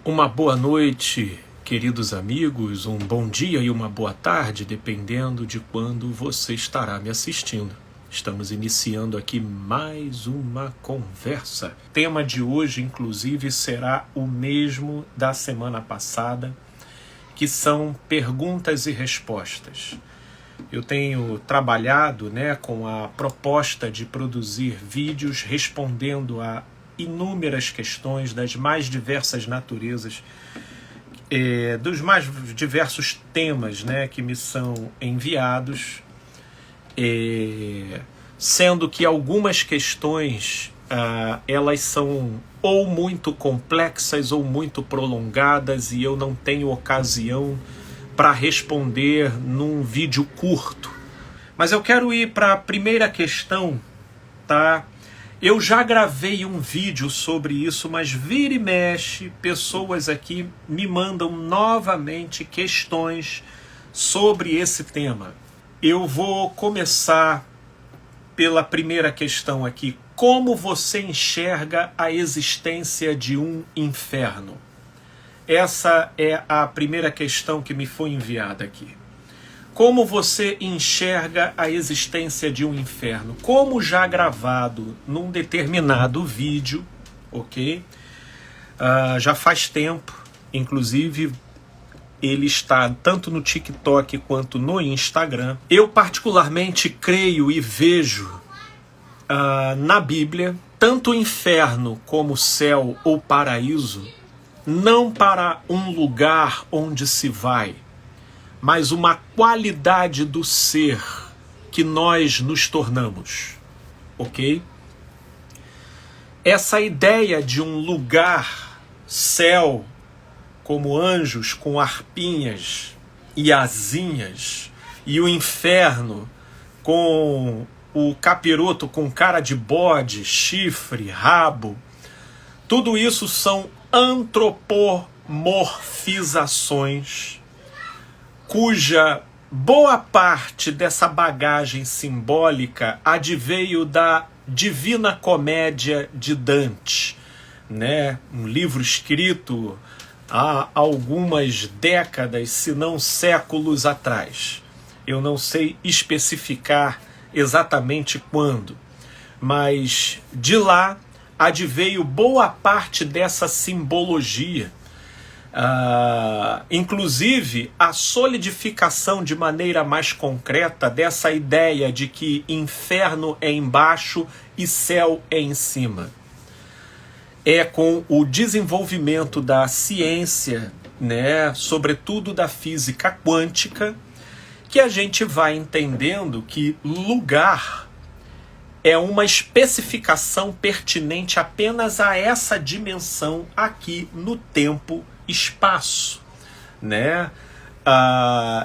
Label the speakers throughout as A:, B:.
A: Uma boa noite, queridos amigos, um bom dia e uma boa tarde, dependendo de quando você estará me assistindo. Estamos iniciando aqui mais uma conversa. O tema de hoje, inclusive, será o mesmo da semana passada, que são perguntas e respostas. Eu tenho trabalhado, com a proposta de produzir vídeos respondendo a inúmeras questões das mais diversas naturezas, dos mais diversos temas, que me são enviados, sendo que algumas questões elas são ou muito complexas ou muito prolongadas e eu não tenho ocasião para responder num vídeo curto. Mas eu quero ir para a primeira questão, tá? Eu já gravei um vídeo sobre isso, mas vira e mexe, pessoas aqui me mandam novamente questões sobre esse tema. Eu vou começar pela primeira questão aqui. Como você enxerga a existência de um inferno? Essa é a primeira questão que me foi enviada aqui. Como você enxerga a existência de um inferno? Como já gravado num determinado vídeo, ok? Já faz tempo, inclusive ele está tanto no TikTok quanto no Instagram. Eu particularmente creio e vejo na Bíblia, tanto o inferno como o céu ou paraíso, não para um lugar onde se vai, mas uma qualidade do ser que nós nos tornamos, ok? Essa ideia de um lugar, céu, como anjos com arpinhas e asinhas, e o inferno com o capiroto com cara de bode, chifre, rabo, tudo isso são antropomorfizações cuja boa parte dessa bagagem simbólica adveio da Divina Comédia de Dante, um livro escrito há algumas décadas, se não séculos atrás. Eu não sei especificar exatamente quando, mas de lá adveio boa parte dessa simbologia. Inclusive a solidificação de maneira mais concreta dessa ideia de que inferno é embaixo e céu é em cima. É com o desenvolvimento da ciência, sobretudo da física quântica, que a gente vai entendendo que lugar é uma especificação pertinente apenas a essa dimensão aqui no tempo-espaço,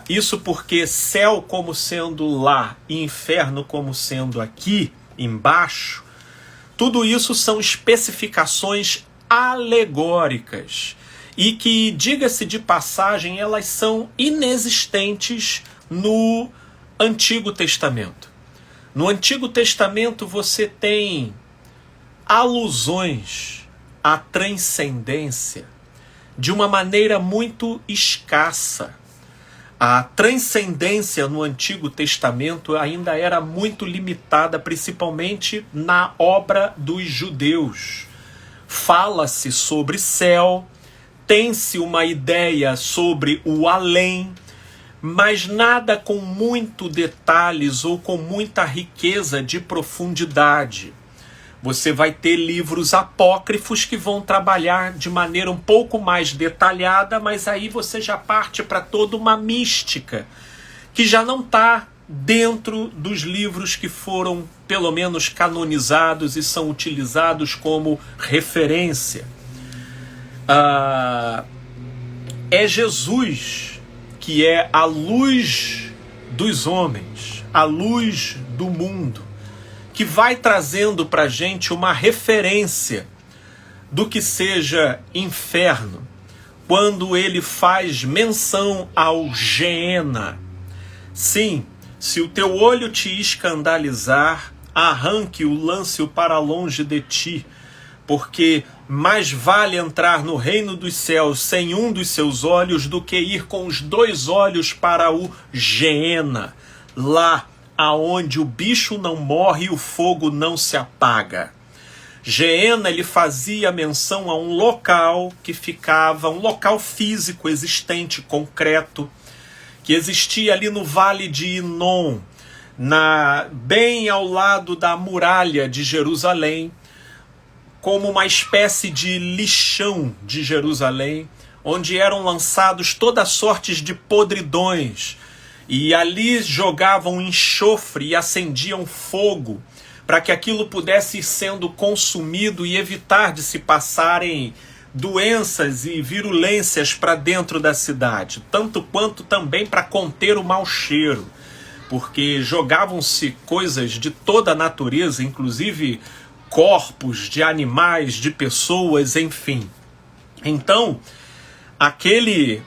A: Isso porque céu como sendo lá e inferno como sendo aqui embaixo, tudo isso são especificações alegóricas e que, diga-se de passagem, elas são inexistentes no Antigo Testamento. No Antigo Testamento você tem alusões à transcendência de uma maneira muito escassa. A transcendência no Antigo Testamento ainda era muito limitada, principalmente na obra dos judeus. Fala-se sobre céu, tem-se uma ideia sobre o além, mas nada com muito detalhes ou com muita riqueza de profundidade. Você vai ter livros apócrifos que vão trabalhar de maneira um pouco mais detalhada, mas aí você já parte para toda uma mística que já não está dentro dos livros que foram, pelo menos, canonizados e são utilizados como referência. É Jesus que é a luz dos homens, a luz do mundo, que vai trazendo para a gente uma referência do que seja inferno, quando ele faz menção ao Geena. Sim, se o teu olho te escandalizar, arranque-o, lance-o para longe de ti, porque mais vale entrar no reino dos céus sem um dos seus olhos do que ir com os 2 olhos para o Geena, lá aonde o bicho não morre e o fogo não se apaga. Geena, ele fazia menção a um local que ficava, um local físico existente, concreto, que existia ali no Vale de Inom, bem ao lado da muralha de Jerusalém, como uma espécie de lixão de Jerusalém, onde eram lançados toda sorte de podridões, e ali jogavam enxofre e acendiam fogo, para que aquilo pudesse ir sendo consumido e evitar de se passarem doenças e virulências para dentro da cidade, tanto quanto também para conter o mau cheiro, porque jogavam-se coisas de toda a natureza, inclusive corpos de animais, de pessoas, enfim. Então, aquele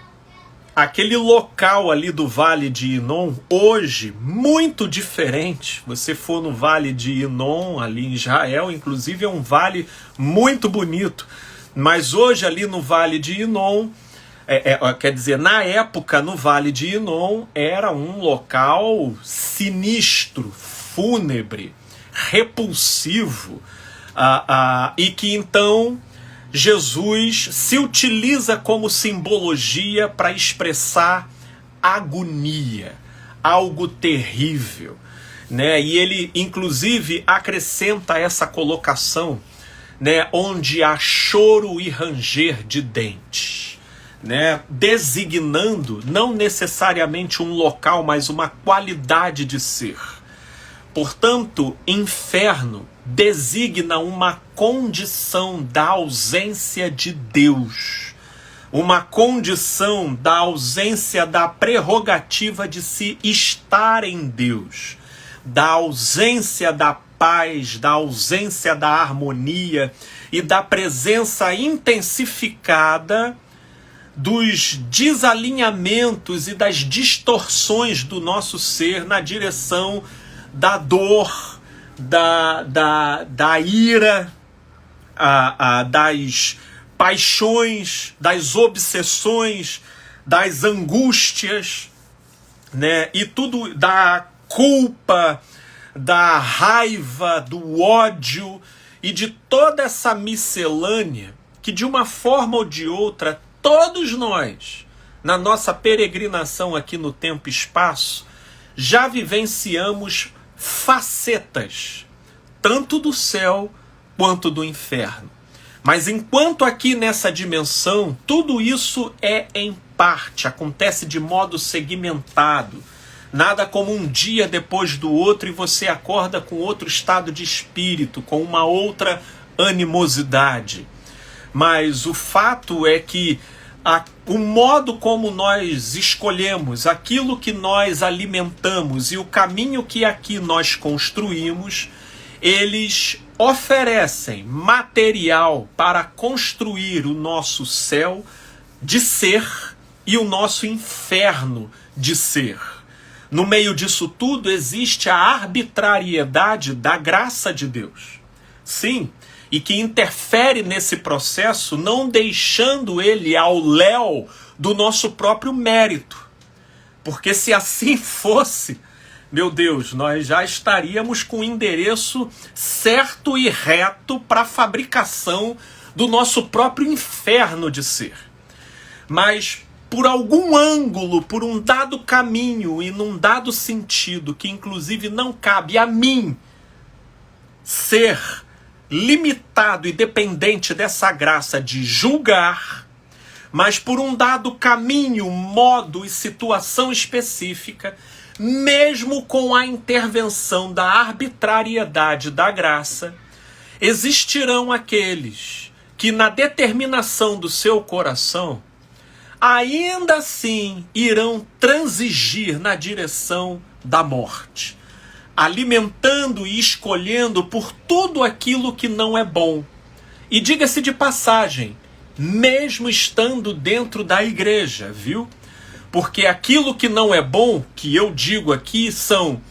A: local ali do Vale de Inom, hoje, muito diferente. Você for no Vale de Inom, ali em Israel, inclusive é um vale muito bonito. Mas hoje ali no Vale de Inom, quer dizer, na época no Vale de Inom, era um local sinistro, fúnebre, repulsivo, e que então Jesus se utiliza como simbologia para expressar agonia, algo terrível, né? E ele inclusive acrescenta essa colocação, né, onde há choro e ranger de dentes, né, designando não necessariamente um local, mas uma qualidade de ser. Portanto, inferno designa uma condição da ausência de Deus, uma condição da ausência da prerrogativa de se estar em Deus, da ausência da paz, da ausência da harmonia e da presença intensificada dos desalinhamentos e das distorções do nosso ser na direção da dor, da ira, das paixões, das obsessões, das angústias, né? E tudo, da culpa, da raiva, do ódio e de toda essa miscelânea que, de uma forma ou de outra, todos nós, na nossa peregrinação aqui no tempo e espaço, já vivenciamos facetas, tanto do céu quanto do inferno. Mas enquanto aqui nessa dimensão, tudo isso é em parte, acontece de modo segmentado, nada como um dia depois do outro e você acorda com outro estado de espírito, com uma outra animosidade. Mas o fato é que o modo como nós escolhemos, aquilo que nós alimentamos e o caminho que aqui nós construímos, eles oferecem material para construir o nosso céu de ser e o nosso inferno de ser. No meio disso tudo existe a arbitrariedade da graça de Deus. Sim, e que interfere nesse processo, não deixando ele ao léu do nosso próprio mérito. Porque se assim fosse, meu Deus, nós já estaríamos com o endereço certo e reto para a fabricação do nosso próprio inferno de ser. Mas por algum ângulo, por um dado caminho e num dado sentido, que inclusive não cabe a mim ser limitado e dependente dessa graça de julgar, mas por um dado caminho, modo e situação específica, mesmo com a intervenção da arbitrariedade da graça, existirão aqueles que na determinação do seu coração ainda assim irão transigir na direção da morte, alimentando e escolhendo por tudo aquilo que não é bom. E diga-se de passagem, mesmo estando dentro da igreja, viu? Porque aquilo que não é bom, que eu digo aqui, são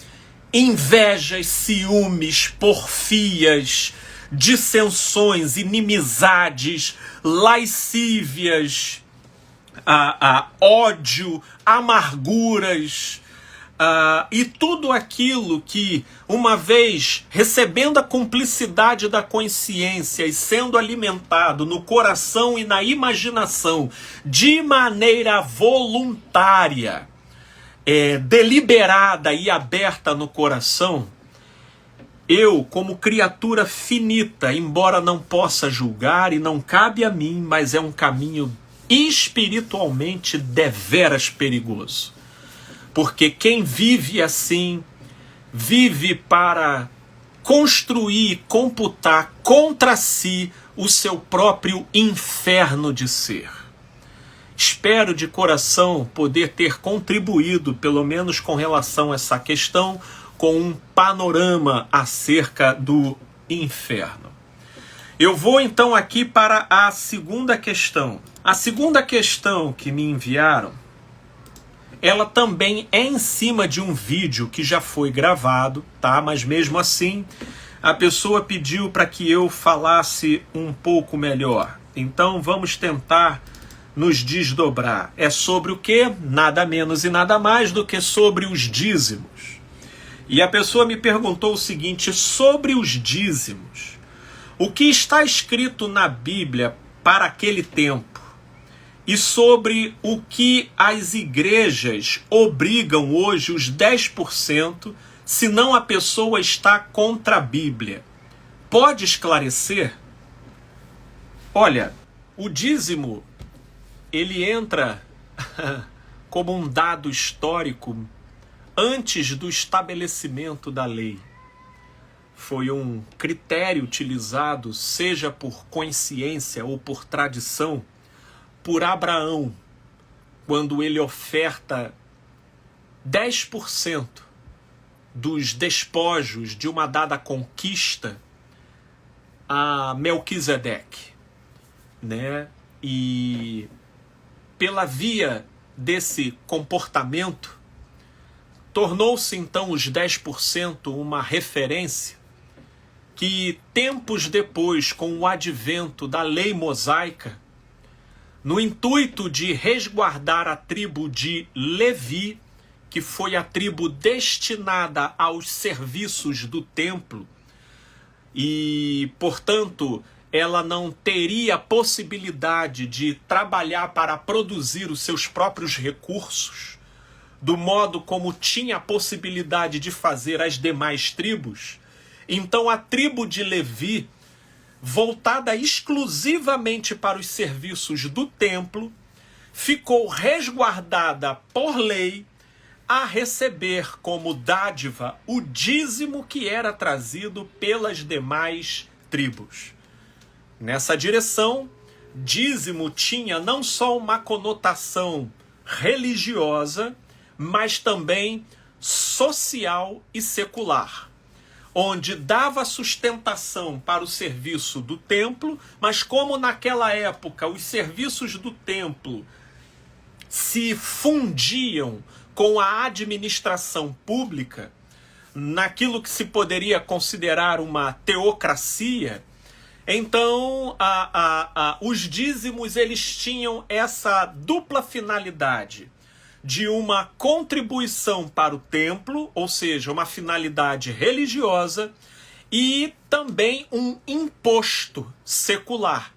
A: invejas, ciúmes, porfias, dissensões, inimizades, lascívias, ódio, amarguras, e tudo aquilo que, uma vez recebendo a cumplicidade da consciência e sendo alimentado no coração e na imaginação de maneira voluntária, deliberada e aberta no coração, eu, como criatura finita, embora não possa julgar e não cabe a mim, mas é um caminho espiritualmente deveras perigoso. Porque quem vive assim, vive para construir e computar contra si o seu próprio inferno de ser. Espero de coração poder ter contribuído, pelo menos com relação a essa questão, com um panorama acerca do inferno. Eu vou então aqui para a segunda questão. A segunda questão que me enviaram, ela também é em cima de um vídeo que já foi gravado, tá? Mas mesmo assim, a pessoa pediu para que eu falasse um pouco melhor. Então vamos tentar nos desdobrar. É sobre o quê? Nada menos e nada mais do que sobre os dízimos. E a pessoa me perguntou o seguinte: sobre os dízimos, o que está escrito na Bíblia para aquele tempo? E sobre o que as igrejas obrigam hoje os 10%, senão a pessoa está contra a Bíblia. Pode esclarecer? Olha, o dízimo, ele entra como um dado histórico antes do estabelecimento da lei. Foi um critério utilizado, seja por consciência ou por tradição, por Abraão, quando ele oferta 10% dos despojos de uma dada conquista a Melquisedeque, né? E pela via desse comportamento, tornou-se então os 10% uma referência que tempos depois, com o advento da lei mosaica, no intuito de resguardar a tribo de Levi, que foi a tribo destinada aos serviços do templo, e, portanto, ela não teria possibilidade de trabalhar para produzir os seus próprios recursos, do modo como tinha a possibilidade de fazer as demais tribos. Então a tribo de Levi, voltada exclusivamente para os serviços do templo, ficou resguardada por lei a receber como dádiva o dízimo que era trazido pelas demais tribos. Nessa direção, dízimo tinha não só uma conotação religiosa, mas também social e secular, onde dava sustentação para o serviço do templo, mas como naquela época os serviços do templo se fundiam com a administração pública, naquilo que se poderia considerar uma teocracia, então os dízimos eles tinham essa dupla finalidade de uma contribuição para o templo, ou seja, uma finalidade religiosa, e também um imposto secular,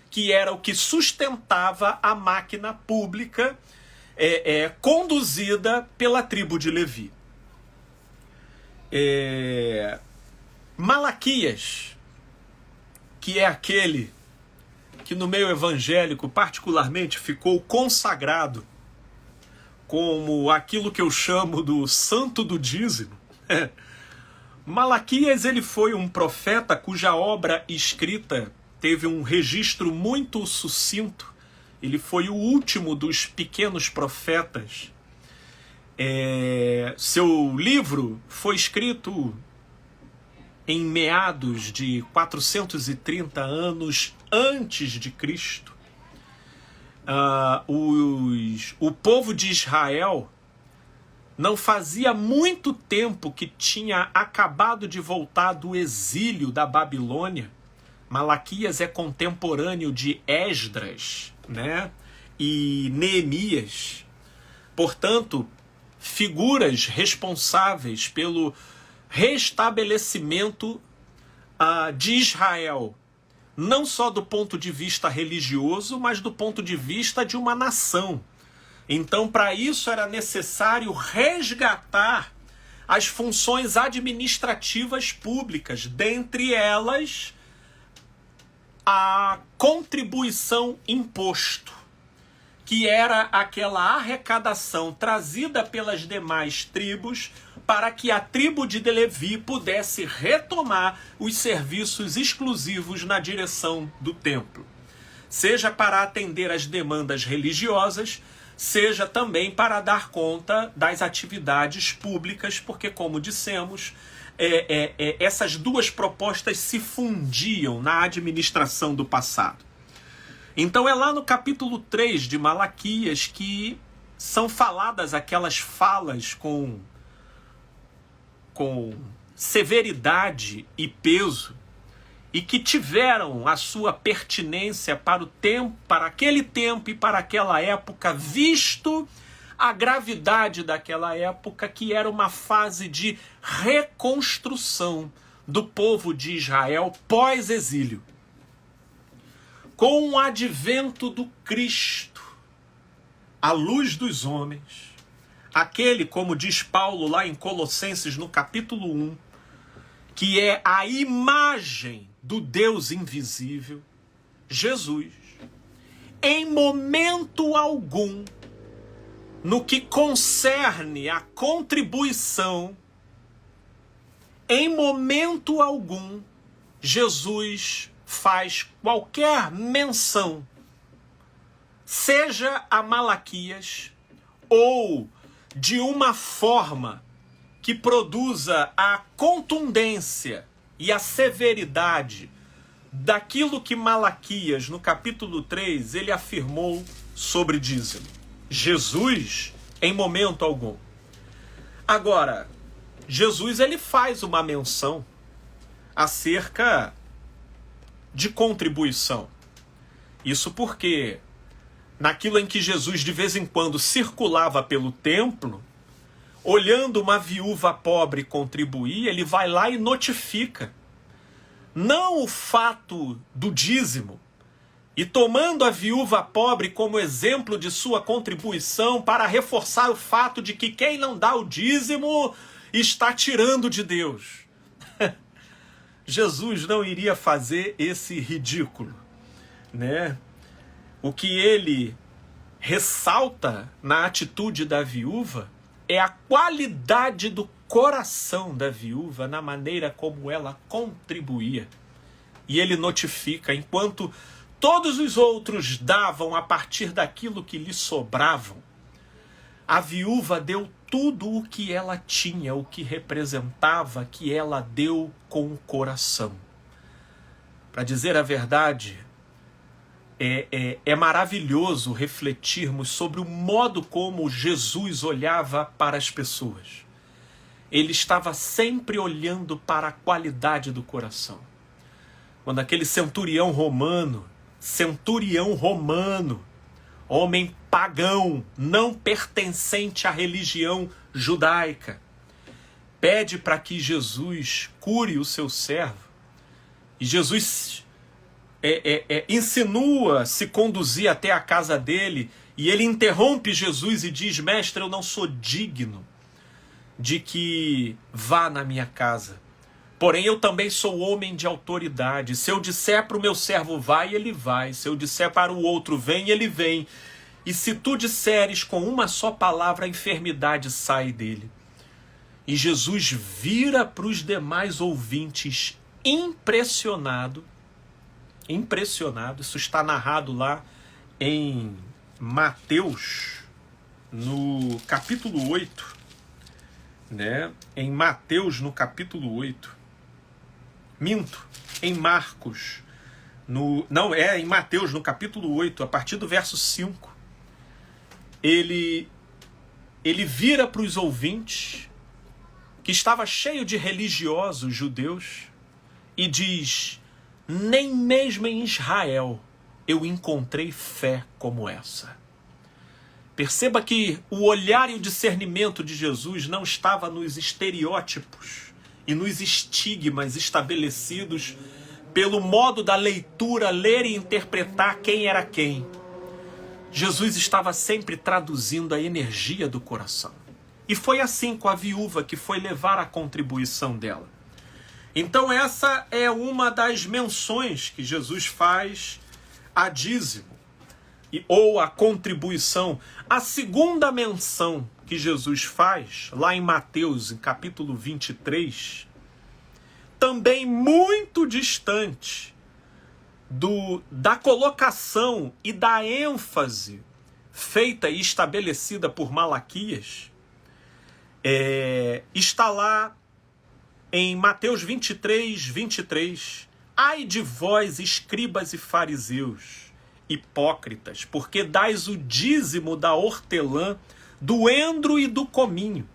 A: que era o que sustentava a máquina pública conduzida pela tribo de Levi. Malaquias, que é aquele que no meio evangélico particularmente ficou consagrado como aquilo que eu chamo do santo do dízimo. Malaquias ele foi um profeta cuja obra escrita teve um registro muito sucinto. Ele foi o último dos pequenos profetas. Seu livro foi escrito em meados de 430 anos antes de Cristo. O povo de Israel não fazia muito tempo que tinha acabado de voltar do exílio da Babilônia, Malaquias é contemporâneo de Esdras, né? E Neemias. Portanto, figuras responsáveis pelo restabelecimento de Israel, não só do ponto de vista religioso, mas do ponto de vista de uma nação. Então, para isso era necessário resgatar as funções administrativas públicas, dentre elas a contribuição imposto, que era aquela arrecadação trazida pelas demais tribos para que a tribo de Levi pudesse retomar os serviços exclusivos na direção do templo, seja para atender às demandas religiosas, seja também para dar conta das atividades públicas, porque, como dissemos, essas duas propostas se fundiam na administração do passado. Então é lá no capítulo 3 de Malaquias que são faladas aquelas falas com severidade e peso, e que tiveram a sua pertinência para o tempo, para aquele tempo e para aquela época, visto a gravidade daquela época, que era uma fase de reconstrução do povo de Israel pós-exílio. Com o advento do Cristo, a luz dos homens, aquele, como diz Paulo lá em Colossenses no capítulo 1, que é a imagem do Deus invisível, Jesus, em momento algum, no que concerne a contribuição, em momento algum, Jesus faz qualquer menção, seja a Malaquias ou de uma forma que produza a contundência e a severidade daquilo que Malaquias, no capítulo 3, ele afirmou sobre dízimo. Jesus, em momento algum. Agora, Jesus ele faz uma menção acerca de contribuição. Isso porque naquilo em que Jesus de vez em quando circulava pelo templo, olhando uma viúva pobre contribuir, ele vai lá e notifica. Não o fato do dízimo, e tomando a viúva pobre como exemplo de sua contribuição para reforçar o fato de que quem não dá o dízimo está tirando de Deus. Jesus não iria fazer esse ridículo, né? O que ele ressalta na atitude da viúva é a qualidade do coração da viúva na maneira como ela contribuía. E ele notifica, enquanto todos os outros davam a partir daquilo que lhe sobravam, a viúva deu tudo o que ela tinha, o que representava, que ela deu com o coração. Para dizer a verdade, é maravilhoso refletirmos sobre o modo como Jesus olhava para as pessoas. Ele estava sempre olhando para a qualidade do coração. Quando aquele centurião romano, homem pagão, não pertencente à religião judaica, pede para que Jesus cure o seu servo, e Jesus insinua se conduzir até a casa dele, e ele interrompe Jesus e diz: mestre, eu não sou digno de que vá na minha casa, porém eu também sou homem de autoridade. Se eu disser para o meu servo vai, ele vai. Se eu disser para o outro vem, ele vem. E se tu disseres com uma só palavra, a enfermidade sai dele. E Jesus vira para os demais ouvintes impressionado, isso está narrado lá em Mateus, no capítulo 8, né? Em Mateus, no capítulo 8. Em Marcos, em Mateus, no capítulo 8, a partir do verso 5, ele vira para os ouvintes, que estava cheio de religiosos judeus, e diz: nem mesmo em Israel eu encontrei fé como essa. Perceba que o olhar e o discernimento de Jesus não estava nos estereótipos e nos estigmas estabelecidos pelo modo da leitura, ler e interpretar quem era quem. Jesus estava sempre traduzindo a energia do coração. E foi assim com a viúva que foi levar a contribuição dela. Então essa é uma das menções que Jesus faz a dízimo, ou a contribuição. A segunda menção que Jesus faz, lá em Mateus, em capítulo 23, também muito distante da colocação e da ênfase feita e estabelecida por Malaquias, está lá em Mateus 23, 23. Ai de vós, escribas e fariseus, hipócritas, porque dais o dízimo da hortelã, do endro e do cominho,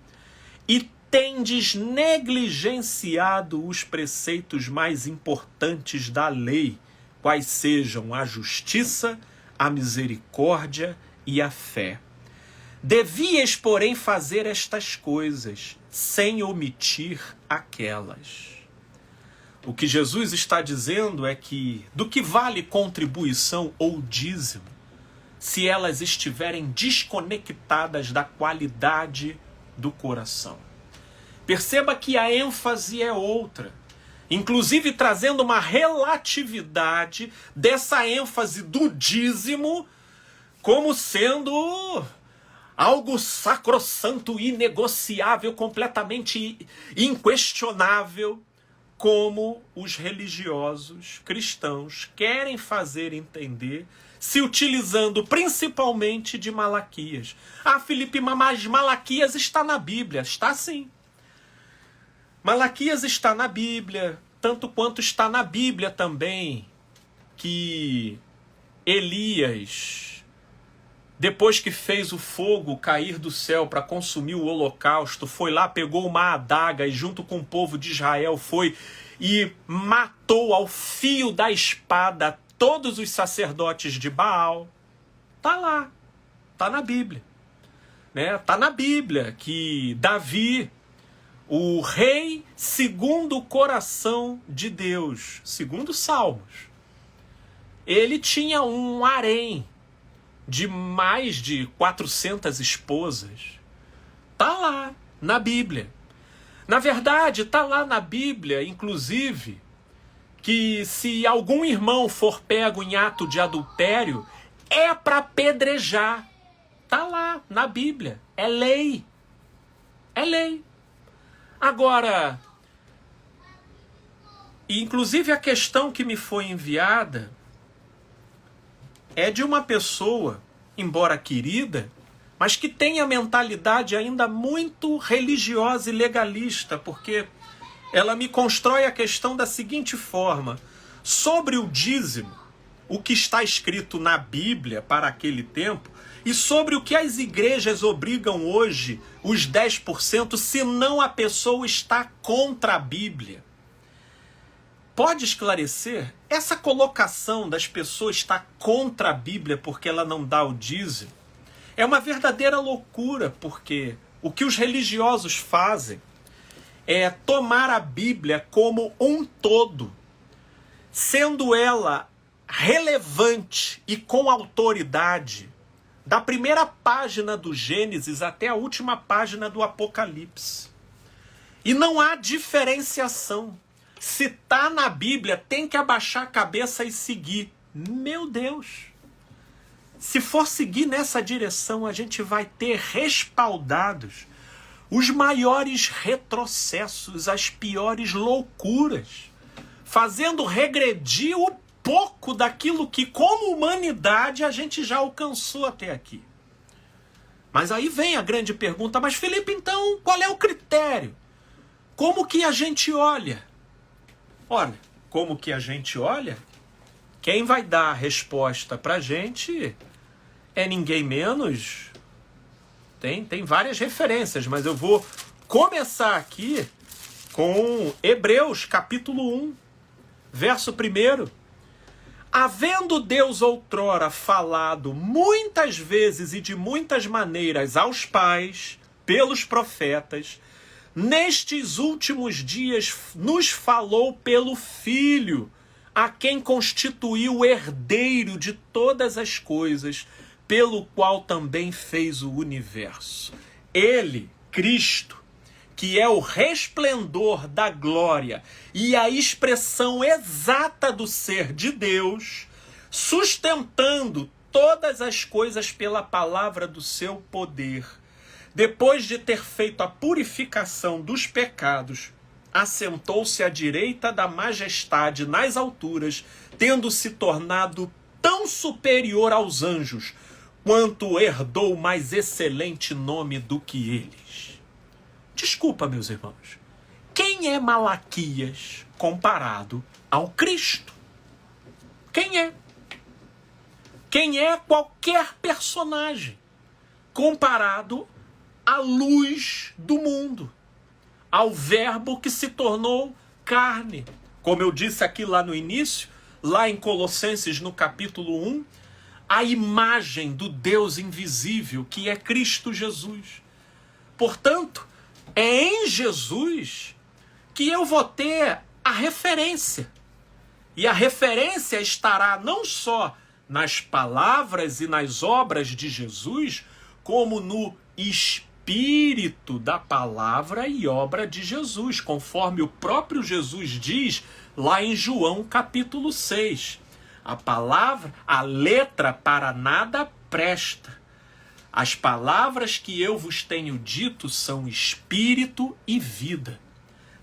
A: e tendes negligenciado os preceitos mais importantes da lei, quais sejam a justiça, a misericórdia e a fé. Devias, porém, fazer estas coisas, sem omitir aquelas. O que Jesus está dizendo é que do que vale contribuição ou dízimo, se elas estiverem desconectadas da qualidade do coração. Perceba que a ênfase é outra, inclusive trazendo uma relatividade dessa ênfase do dízimo como sendo algo sacrossanto, inegociável, completamente inquestionável, como os religiosos cristãos querem fazer entender, se utilizando principalmente de Malaquias. Ah, Felipe, mas Malaquias está na Bíblia. Está sim. Malaquias está na Bíblia, tanto quanto está na Bíblia também que Elias, depois que fez o fogo cair do céu para consumir o holocausto, foi lá, pegou uma adaga e junto com o povo de Israel foi e matou ao fio da espada todos os sacerdotes de Baal. Tá lá, tá na Bíblia. Né? Tá na Bíblia que Davi, o rei segundo o coração de Deus, segundo Salmos, ele tinha um harém de mais de 400 esposas. Tá lá na Bíblia. Na verdade, tá lá na Bíblia, inclusive, que se algum irmão for pego em ato de adultério, é para apedrejar. Tá lá na Bíblia. É lei. É lei. Agora, inclusive a questão que me foi enviada é de uma pessoa, embora querida, mas que tem a mentalidade ainda muito religiosa e legalista, porque ela me constrói a questão da seguinte forma: sobre o dízimo, o que está escrito na Bíblia para aquele tempo, e sobre o que as igrejas obrigam hoje, os 10%, se não a pessoa está contra a Bíblia. Pode esclarecer? Essa colocação das pessoas estar contra a Bíblia porque ela não dá o dízimo é uma verdadeira loucura, porque o que os religiosos fazem é tomar a Bíblia como um todo, sendo ela relevante e com autoridade, da primeira página do Gênesis até a última página do Apocalipse. E não há diferenciação. Se está na Bíblia, tem que abaixar a cabeça e seguir. Meu Deus! Se for seguir nessa direção, a gente vai ter respaldados os maiores retrocessos, as piores loucuras, fazendo regredir o pouco daquilo que, como humanidade, a gente já alcançou até aqui. Mas aí vem a grande pergunta: mas Felipe, então, qual é o critério? Como que a gente olha? Olha, como que a gente olha? Quem vai dar a resposta para a gente é ninguém menos. Tem várias referências, mas eu vou começar aqui com Hebreus capítulo 1. Verso 1. Havendo Deus outrora falado muitas vezes e de muitas maneiras aos pais, pelos profetas, nestes últimos dias nos falou pelo Filho, a quem constituiu o herdeiro de todas as coisas, pelo qual também fez o universo. Ele, Cristo, que é o resplendor da glória e a expressão exata do ser de Deus, sustentando todas as coisas pela palavra do seu poder, depois de ter feito a purificação dos pecados, assentou-se à direita da majestade nas alturas, tendo se tornado tão superior aos anjos, quanto herdou mais excelente nome do que eles. Desculpa, meus irmãos, quem é Malaquias comparado ao Cristo? Quem é? Quem é qualquer personagem comparado à luz do mundo, ao verbo que se tornou carne? Como eu disse aqui lá no início, lá em Colossenses no capítulo 1, a imagem do Deus invisível, que é Cristo Jesus. Portanto, é em Jesus que eu vou ter a referência. E a referência estará não só nas palavras e nas obras de Jesus, como no espírito da palavra e obra de Jesus, conforme o próprio Jesus diz lá em João capítulo 6. A palavra, a letra para nada presta. As palavras que eu vos tenho dito são espírito e vida.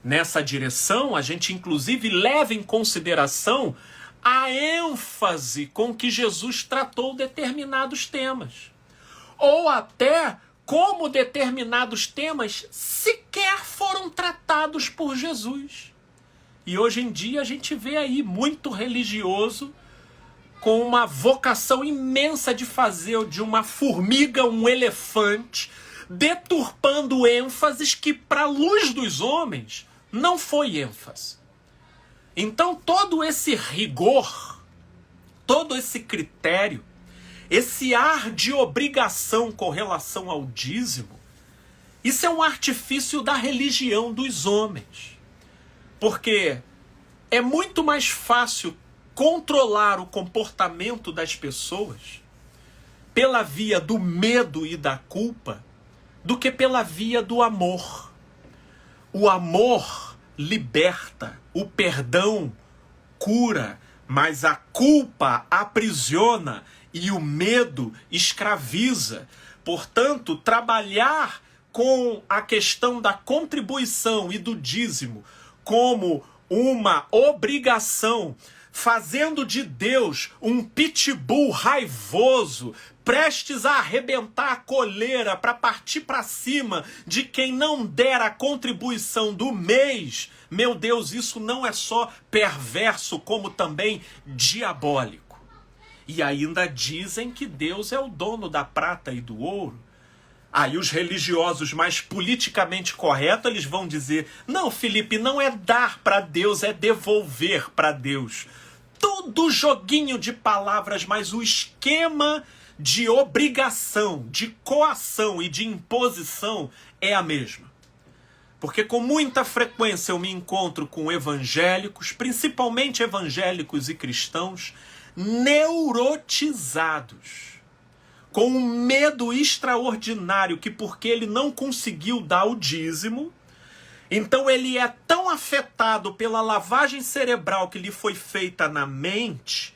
A: Nessa direção, a gente inclusive leva em consideração a ênfase com que Jesus tratou determinados temas. Ou até como determinados temas sequer foram tratados por Jesus. E hoje em dia a gente vê aí muito religioso com uma vocação imensa de fazer de uma formiga um elefante, deturpando ênfases que, para a luz dos homens, não foi ênfase. Então, todo esse rigor, todo esse critério, esse ar de obrigação com relação ao dízimo, isso é um artifício da religião dos homens. Porque é muito mais fácil controlar o comportamento das pessoas pela via do medo e da culpa do que pela via do amor. O amor liberta, o perdão cura, mas a culpa aprisiona e o medo escraviza. Portanto, trabalhar com a questão da contribuição e do dízimo como uma obrigação, fazendo de Deus um pitbull raivoso, prestes a arrebentar a coleira para partir para cima de quem não der a contribuição do mês. Meu Deus, isso não é só perverso, como também diabólico. E ainda dizem que Deus é o dono da prata e do ouro. Aí os religiosos mais politicamente corretos, eles vão dizer: não, Felipe, não é dar para Deus, é devolver para Deus. Tudo joguinho de palavras, mas o esquema de obrigação, de coação e de imposição é a mesma. Porque com muita frequência eu me encontro com evangélicos, principalmente evangélicos e cristãos, neurotizados, com um medo extraordinário que, porque ele não conseguiu dar o dízimo, então ele é tão afetado pela lavagem cerebral que lhe foi feita na mente,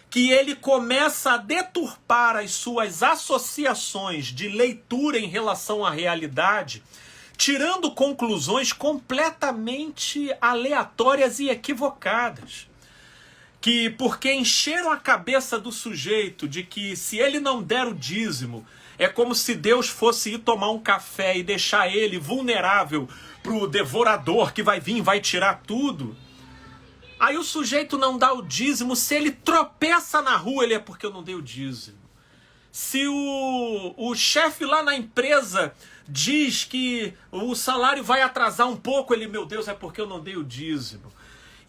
A: que ele começa a deturpar as suas associações de leitura em relação à realidade, tirando conclusões completamente aleatórias e equivocadas. Que porque encheram a cabeça do sujeito de que se ele não der o dízimo, é como se Deus fosse ir tomar um café e deixar ele vulnerável para o devorador que vai vir e vai tirar tudo. Aí o sujeito não dá o dízimo, se ele tropeça na rua, ele é porque eu não dei o dízimo. Se o chefe lá na empresa diz que o salário vai atrasar um pouco, ele, meu Deus, é porque eu não dei o dízimo.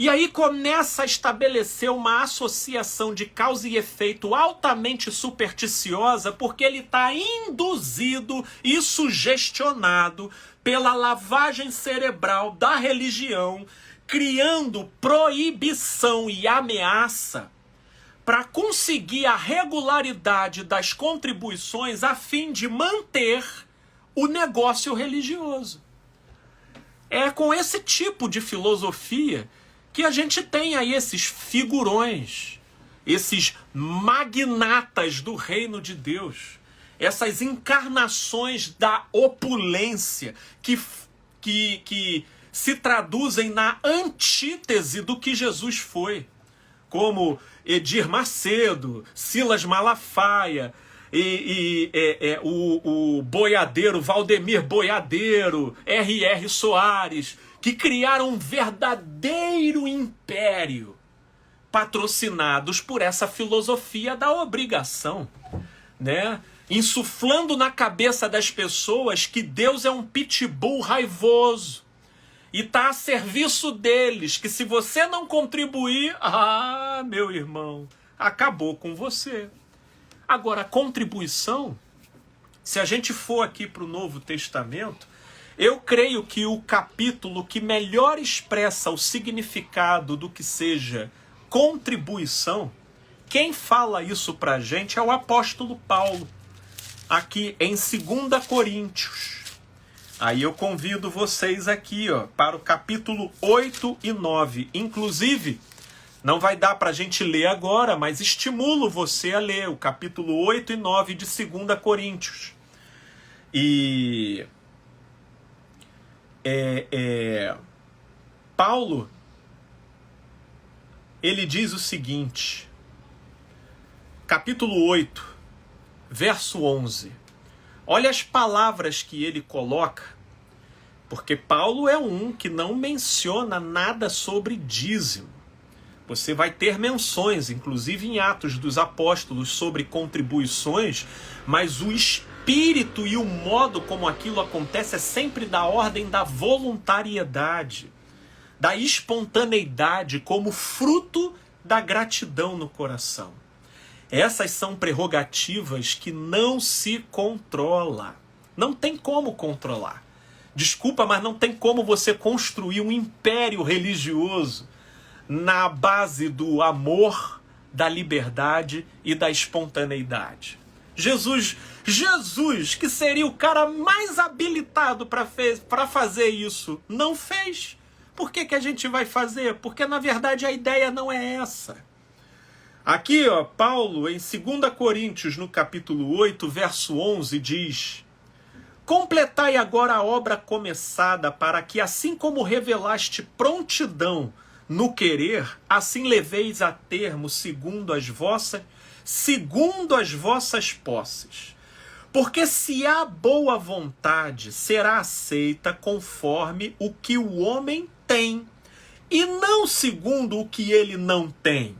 A: E aí começa a estabelecer uma associação de causa e efeito altamente supersticiosa, porque ele está induzido e sugestionado pela lavagem cerebral da religião, criando proibição e ameaça para conseguir a regularidade das contribuições a fim de manter o negócio religioso. É com esse tipo de filosofia que a gente tem aí esses figurões, esses magnatas do reino de Deus, essas encarnações da opulência que se traduzem na antítese do que Jesus foi, como Edir Macedo, Silas Malafaia, o boiadeiro Valdemir Boiadeiro, R.R. Soares, que criaram um verdadeiro império, patrocinados por essa filosofia da obrigação, né? Insuflando na cabeça das pessoas que Deus é um pitbull raivoso e está a serviço deles, que se você não contribuir, meu irmão, acabou com você. Agora, a contribuição, se a gente for aqui para o Novo Testamento, eu creio que o capítulo que melhor expressa o significado do que seja contribuição, quem fala isso para a gente é o apóstolo Paulo, aqui em 2 Coríntios. Aí eu convido vocês aqui, para o capítulo 8 e 9. Inclusive, não vai dar para a gente ler agora, mas estimulo você a ler o capítulo 8 e 9 de 2 Coríntios. E Paulo, ele diz o seguinte, capítulo 8, verso 11. Olha as palavras que ele coloca, porque Paulo é um que não menciona nada sobre dízimo. Você vai ter menções, inclusive em Atos dos Apóstolos, sobre contribuições, mas o espírito e o modo como aquilo acontece é sempre da ordem da voluntariedade, da espontaneidade, como fruto da gratidão no coração. Essas são prerrogativas que não se controla. Não tem como controlar. Desculpa, mas não tem como você construir um império religioso na base do amor, da liberdade e da espontaneidade. Jesus, que seria o cara mais habilitado para fazer isso, não fez. Por que a gente vai fazer? Porque, na verdade, a ideia não é essa. Aqui, Paulo, em 2 Coríntios, no capítulo 8, verso 11, diz: completai agora a obra começada, para que, assim como revelaste prontidão no querer, assim leveis a termo segundo as vossas posses. Porque se há boa vontade, será aceita conforme o que o homem tem, e não segundo o que ele não tem.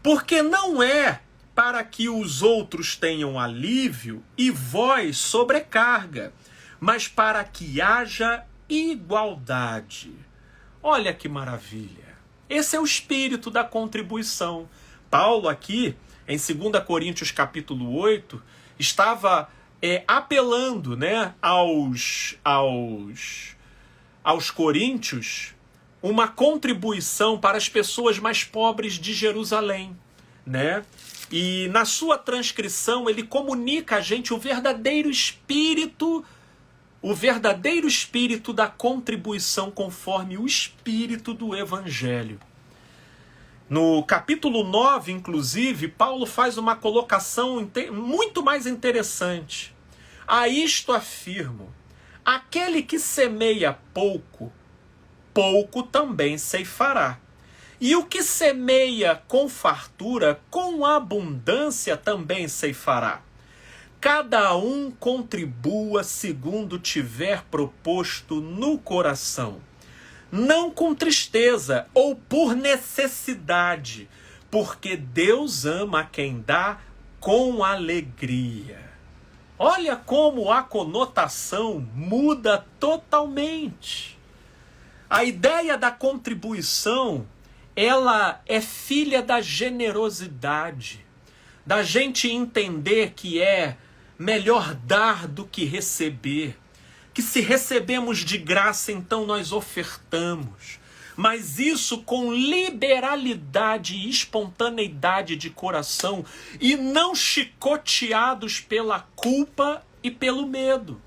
A: Porque não é para que os outros tenham alívio e vós sobrecarga, mas para que haja igualdade. Olha que maravilha. Esse é o espírito da contribuição. Paulo aqui, em 2 Coríntios capítulo 8, estava apelando, né, aos coríntios, uma contribuição para as pessoas mais pobres de Jerusalém, né? E na sua transcrição ele comunica a gente o verdadeiro espírito da contribuição conforme o espírito do evangelho. No capítulo 9, inclusive, Paulo faz uma colocação muito mais interessante. A isto afirmo: aquele que semeia pouco, pouco também ceifará. E o que semeia com fartura, com abundância também ceifará. Cada um contribua segundo tiver proposto no coração, não com tristeza ou por necessidade, porque Deus ama quem dá com alegria. Olha como a conotação muda totalmente. A ideia da contribuição ela é filha da generosidade, da gente entender que é melhor dar do que receber, que se recebemos de graça, então nós ofertamos, mas isso com liberalidade e espontaneidade de coração e não chicoteados pela culpa e pelo medo.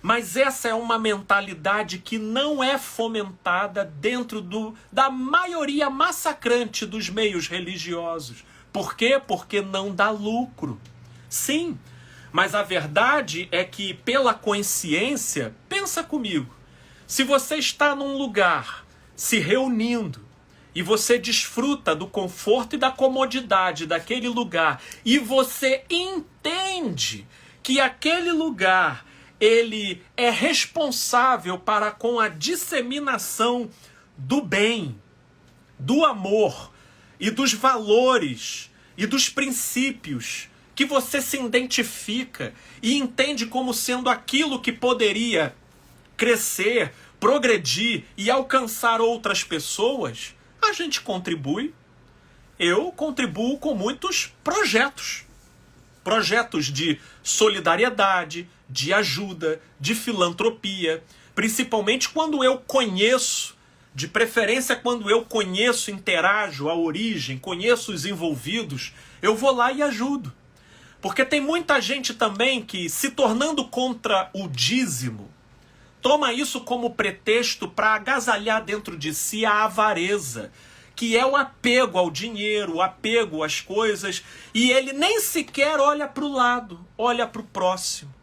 A: Mas essa é uma mentalidade que não é fomentada dentro da maioria massacrante dos meios religiosos. Por quê? Porque não dá lucro. Sim, mas a verdade é que pela consciência, pensa comigo, se você está num lugar se reunindo e você desfruta do conforto e da comodidade daquele lugar e você entende que aquele lugar ele é responsável para com a disseminação do bem, do amor e dos valores e dos princípios que você se identifica e entende como sendo aquilo que poderia crescer, progredir e alcançar outras pessoas, a gente contribui. Eu contribuo com muitos projetos. Projetos de solidariedade, de ajuda, de filantropia, principalmente quando eu conheço, de preferência quando eu conheço, interajo a origem, conheço os envolvidos, eu vou lá e ajudo. Porque tem muita gente também que, se tornando contra o dízimo, toma isso como pretexto para agasalhar dentro de si a avareza, que é o apego ao dinheiro, o apego às coisas, e ele nem sequer olha para o lado, olha para o próximo.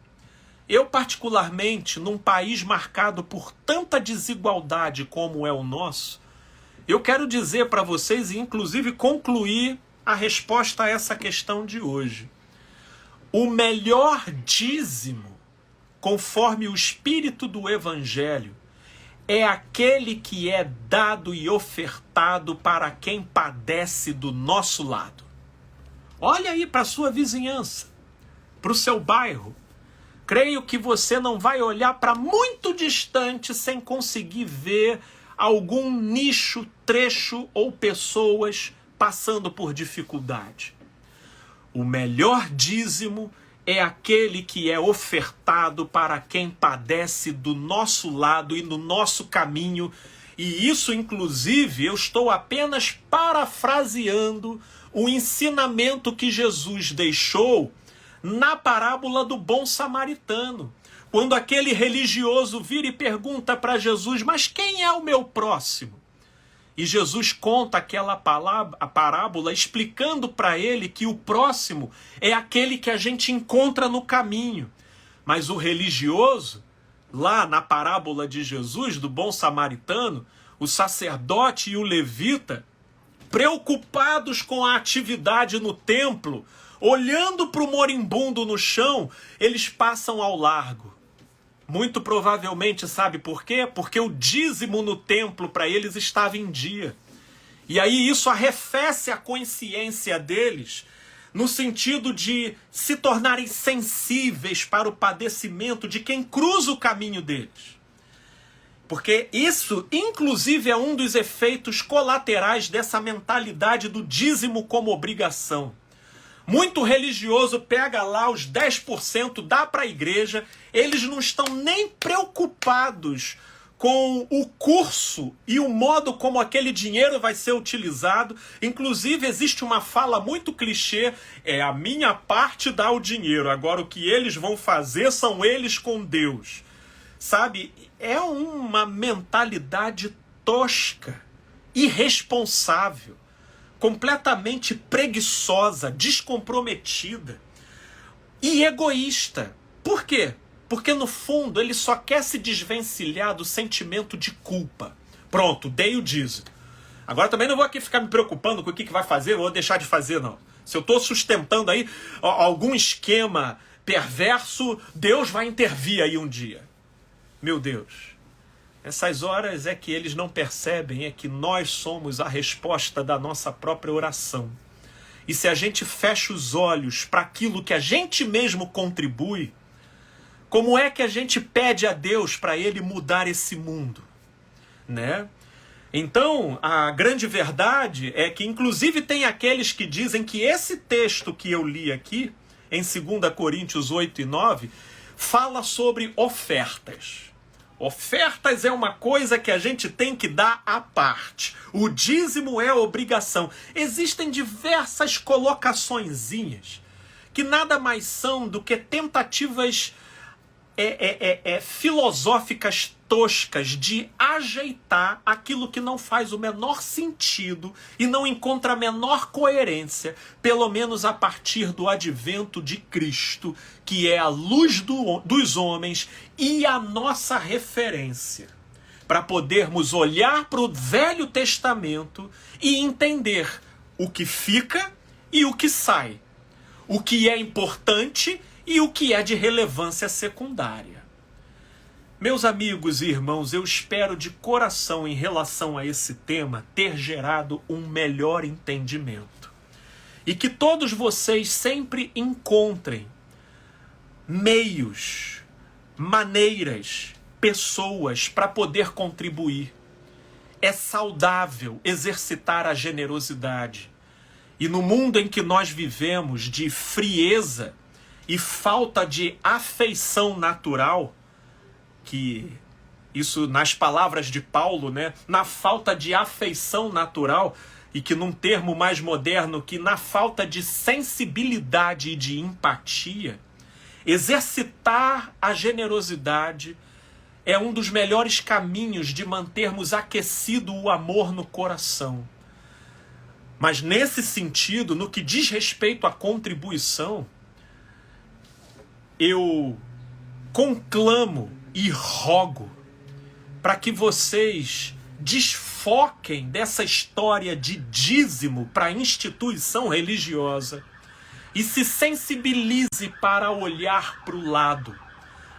A: Eu, particularmente, num país marcado por tanta desigualdade como é o nosso, eu quero dizer para vocês, e inclusive concluir a resposta a essa questão de hoje. O melhor dízimo, conforme o espírito do Evangelho, é aquele que é dado e ofertado para quem padece do nosso lado. Olha aí para a sua vizinhança, para o seu bairro. Creio que você não vai olhar para muito distante sem conseguir ver algum nicho, trecho ou pessoas passando por dificuldade. O melhor dízimo é aquele que é ofertado para quem padece do nosso lado e no nosso caminho. E isso, inclusive, eu estou apenas parafraseando o ensinamento que Jesus deixou na parábola do bom samaritano. Quando aquele religioso vira e pergunta para Jesus, mas quem é o meu próximo? E Jesus conta aquela parábola explicando para ele que o próximo é aquele que a gente encontra no caminho. Mas o religioso, lá na parábola de Jesus, do bom samaritano, o sacerdote e o levita, preocupados com a atividade no templo, olhando para o moribundo no chão, eles passam ao largo. Muito provavelmente, sabe por quê? Porque o dízimo no templo para eles estava em dia. E aí isso arrefece a consciência deles, no sentido de se tornarem sensíveis para o padecimento de quem cruza o caminho deles. Porque isso, inclusive, é um dos efeitos colaterais dessa mentalidade do dízimo como obrigação. Muito religioso pega lá os 10%, dá para a igreja, eles não estão nem preocupados com o curso e o modo como aquele dinheiro vai ser utilizado. Inclusive existe uma fala muito clichê, é a minha parte dá o dinheiro, agora o que eles vão fazer são eles com Deus. Sabe, é uma mentalidade tosca, irresponsável, completamente preguiçosa, descomprometida e egoísta. Por quê? Porque no fundo ele só quer se desvencilhar do sentimento de culpa. Pronto, dei o dízimo. Agora também não vou aqui ficar me preocupando com o que vai fazer ou deixar de fazer, não. Se eu estou sustentando aí algum esquema perverso, Deus vai intervir aí um dia. Meu Deus. Essas horas é que eles não percebem, é que nós somos a resposta da nossa própria oração. E se a gente fecha os olhos para aquilo que a gente mesmo contribui, como é que a gente pede a Deus para Ele mudar esse mundo? Né? Então, a grande verdade é que, inclusive, tem aqueles que dizem que esse texto que eu li aqui, em 2 Coríntios 8 e 9, fala sobre ofertas. Ofertas é uma coisa que a gente tem que dar à parte. O dízimo é obrigação. Existem diversas colocaçõezinhas que nada mais são do que tentativas filosóficas toscas de ajeitar aquilo que não faz o menor sentido e não encontra a menor coerência, pelo menos a partir do advento de Cristo, que é a luz dos homens e a nossa referência, para podermos olhar para o Velho Testamento e entender o que fica e o que sai, o que é importante e o que é de relevância secundária. Meus amigos e irmãos, eu espero de coração, em relação a esse tema, ter gerado um melhor entendimento. E que todos vocês sempre encontrem meios, maneiras, pessoas para poder contribuir. É saudável exercitar a generosidade. E no mundo em que nós vivemos de frieza e falta de afeição natural, que isso nas palavras de Paulo, né, na falta de afeição natural, e que num termo mais moderno, que na falta de sensibilidade e de empatia, exercitar a generosidade é um dos melhores caminhos de mantermos aquecido o amor no coração. Mas nesse sentido, no que diz respeito à contribuição, eu conclamo e rogo para que vocês desfoquem dessa história de dízimo para a instituição religiosa e se sensibilize para olhar para o lado,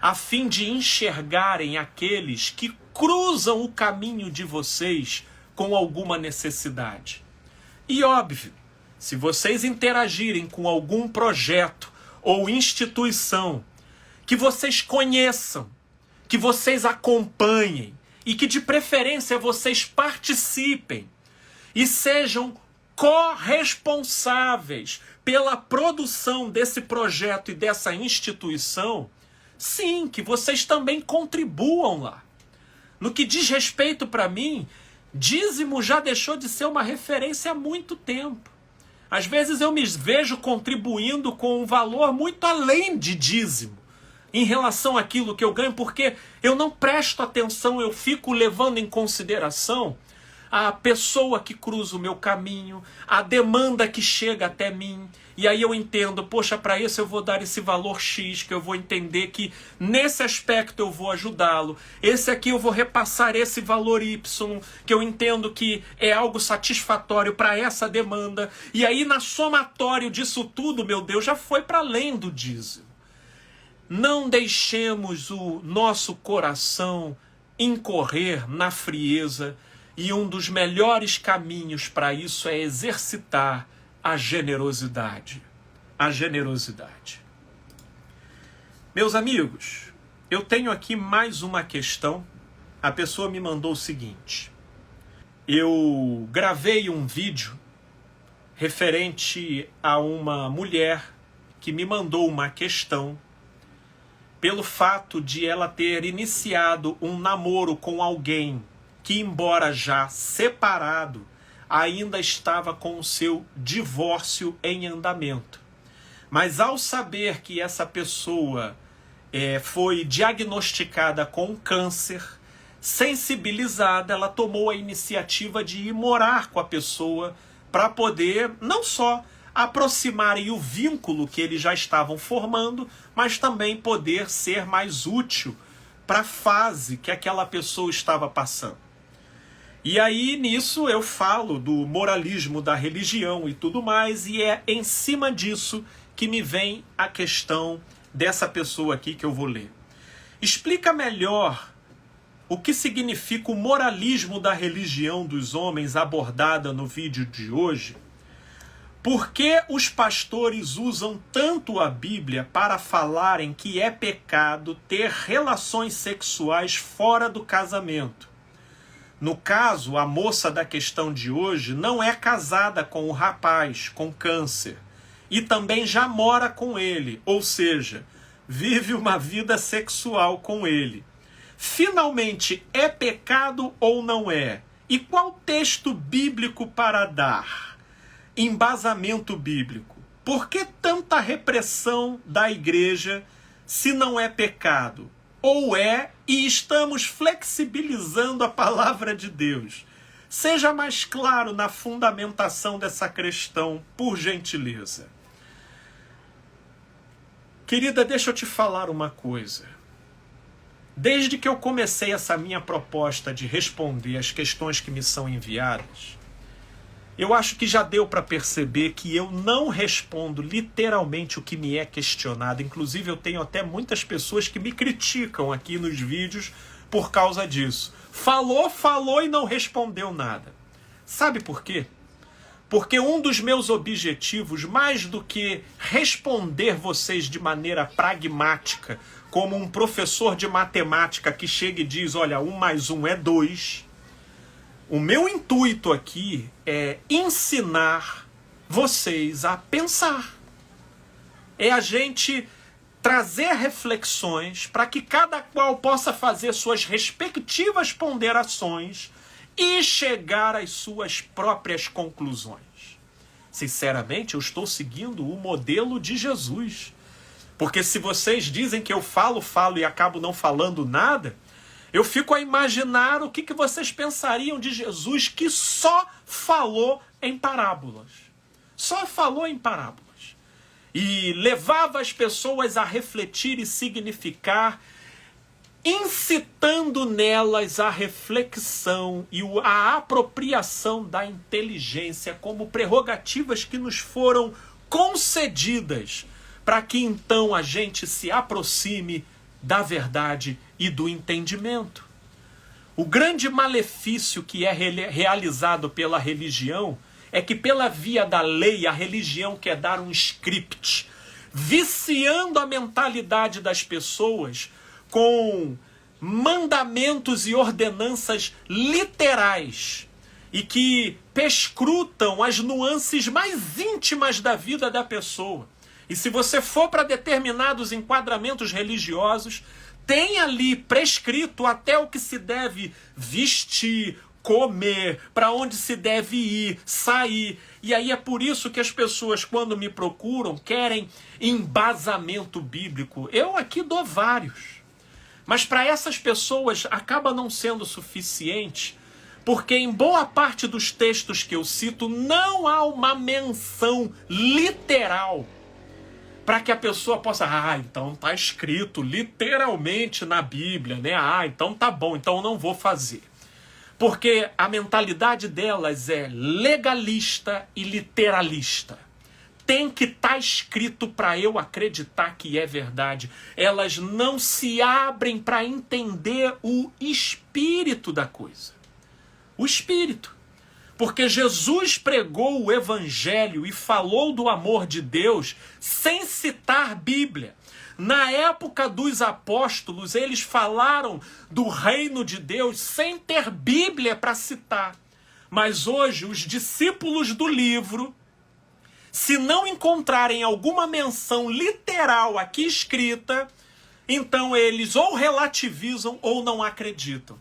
A: a fim de enxergarem aqueles que cruzam o caminho de vocês com alguma necessidade. E óbvio, se vocês interagirem com algum projeto ou instituição que vocês conheçam, que vocês acompanhem e que de preferência vocês participem e sejam corresponsáveis pela produção desse projeto e dessa instituição, sim, que vocês também contribuam lá. No que diz respeito para mim, dízimo já deixou de ser uma referência há muito tempo. Às vezes eu me vejo contribuindo com um valor muito além de dízimo em relação àquilo que eu ganho, porque eu não presto atenção, eu fico levando em consideração a pessoa que cruza o meu caminho, a demanda que chega até mim, e aí eu entendo, poxa, para isso eu vou dar esse valor X, que eu vou entender que nesse aspecto eu vou ajudá-lo, esse aqui eu vou repassar esse valor Y, que eu entendo que é algo satisfatório para essa demanda, e aí na somatório disso tudo, meu Deus, já foi para além do dízimo. Não deixemos o nosso coração incorrer na frieza, e um dos melhores caminhos para isso é exercitar a generosidade. A generosidade. Meus amigos, eu tenho aqui mais uma questão. A pessoa me mandou o seguinte: eu gravei um vídeo referente a uma mulher que me mandou uma questão pelo fato de ela ter iniciado um namoro com alguém que, embora já separado, ainda estava com o seu divórcio em andamento. Mas ao saber que essa pessoa foi diagnosticada com câncer, sensibilizada, ela tomou a iniciativa de ir morar com a pessoa para poder não só aproximarem o vínculo que eles já estavam formando, mas também poder ser mais útil para a fase que aquela pessoa estava passando. E aí nisso eu falo do moralismo da religião e tudo mais, e é em cima disso que me vem a questão dessa pessoa aqui que eu vou ler. Explica melhor o que significa o moralismo da religião dos homens abordada no vídeo de hoje. Por que os pastores usam tanto a Bíblia para falarem que é pecado ter relações sexuais fora do casamento? No caso, a moça da questão de hoje não é casada com o rapaz com câncer e também já mora com ele, ou seja, vive uma vida sexual com ele. Finalmente, é pecado ou não é? E qual texto bíblico para dar? Embasamento bíblico. Por que tanta repressão da igreja se não é pecado? Ou é, e estamos flexibilizando a palavra de Deus? Seja mais claro na fundamentação dessa questão, por gentileza. Querida, deixa eu te falar uma coisa. Desde que eu comecei essa minha proposta de responder as questões que me são enviadas, eu acho que já deu para perceber que eu não respondo literalmente o que me é questionado. Inclusive, eu tenho até muitas pessoas que me criticam aqui nos vídeos por causa disso. Falou e não respondeu nada. Sabe por quê? Porque um dos meus objetivos, mais do que responder vocês de maneira pragmática, como um professor de matemática que chega e diz, olha, 1 mais 1 é 2... O meu intuito aqui é ensinar vocês a pensar. É a gente trazer reflexões para que cada qual possa fazer suas respectivas ponderações e chegar às suas próprias conclusões. Sinceramente, eu estou seguindo o modelo de Jesus. Porque se vocês dizem que eu falo e acabo não falando nada, eu fico a imaginar o que vocês pensariam de Jesus que só falou em parábolas. Só falou em parábolas. E levava as pessoas a refletir e significar, incitando nelas a reflexão e a apropriação da inteligência como prerrogativas que nos foram concedidas para que então a gente se aproxime da verdade e do entendimento. O grande malefício que é realizado pela religião é que pela via da lei a religião quer dar um script, viciando a mentalidade das pessoas com mandamentos e ordenanças literais e que perscrutam as nuances mais íntimas da vida da pessoa. E se você for para determinados enquadramentos religiosos, tem ali prescrito até o que se deve vestir, comer, para onde se deve ir, sair. E aí é por isso que as pessoas, quando me procuram, querem embasamento bíblico. Eu aqui dou vários. Mas para essas pessoas acaba não sendo suficiente, porque em boa parte dos textos que eu cito não há uma menção literal para que a pessoa possa, então tá escrito literalmente na Bíblia, né? Então tá bom, então eu não vou fazer. Porque a mentalidade delas é legalista e literalista. Tem que estar escrito para eu acreditar que é verdade. Elas não se abrem para entender o espírito da coisa. O espírito. Porque Jesus pregou o evangelho e falou do amor de Deus sem citar Bíblia. Na época dos apóstolos, eles falaram do reino de Deus sem ter Bíblia para citar. Mas hoje, os discípulos do livro, se não encontrarem alguma menção literal aqui escrita, então eles ou relativizam ou não acreditam.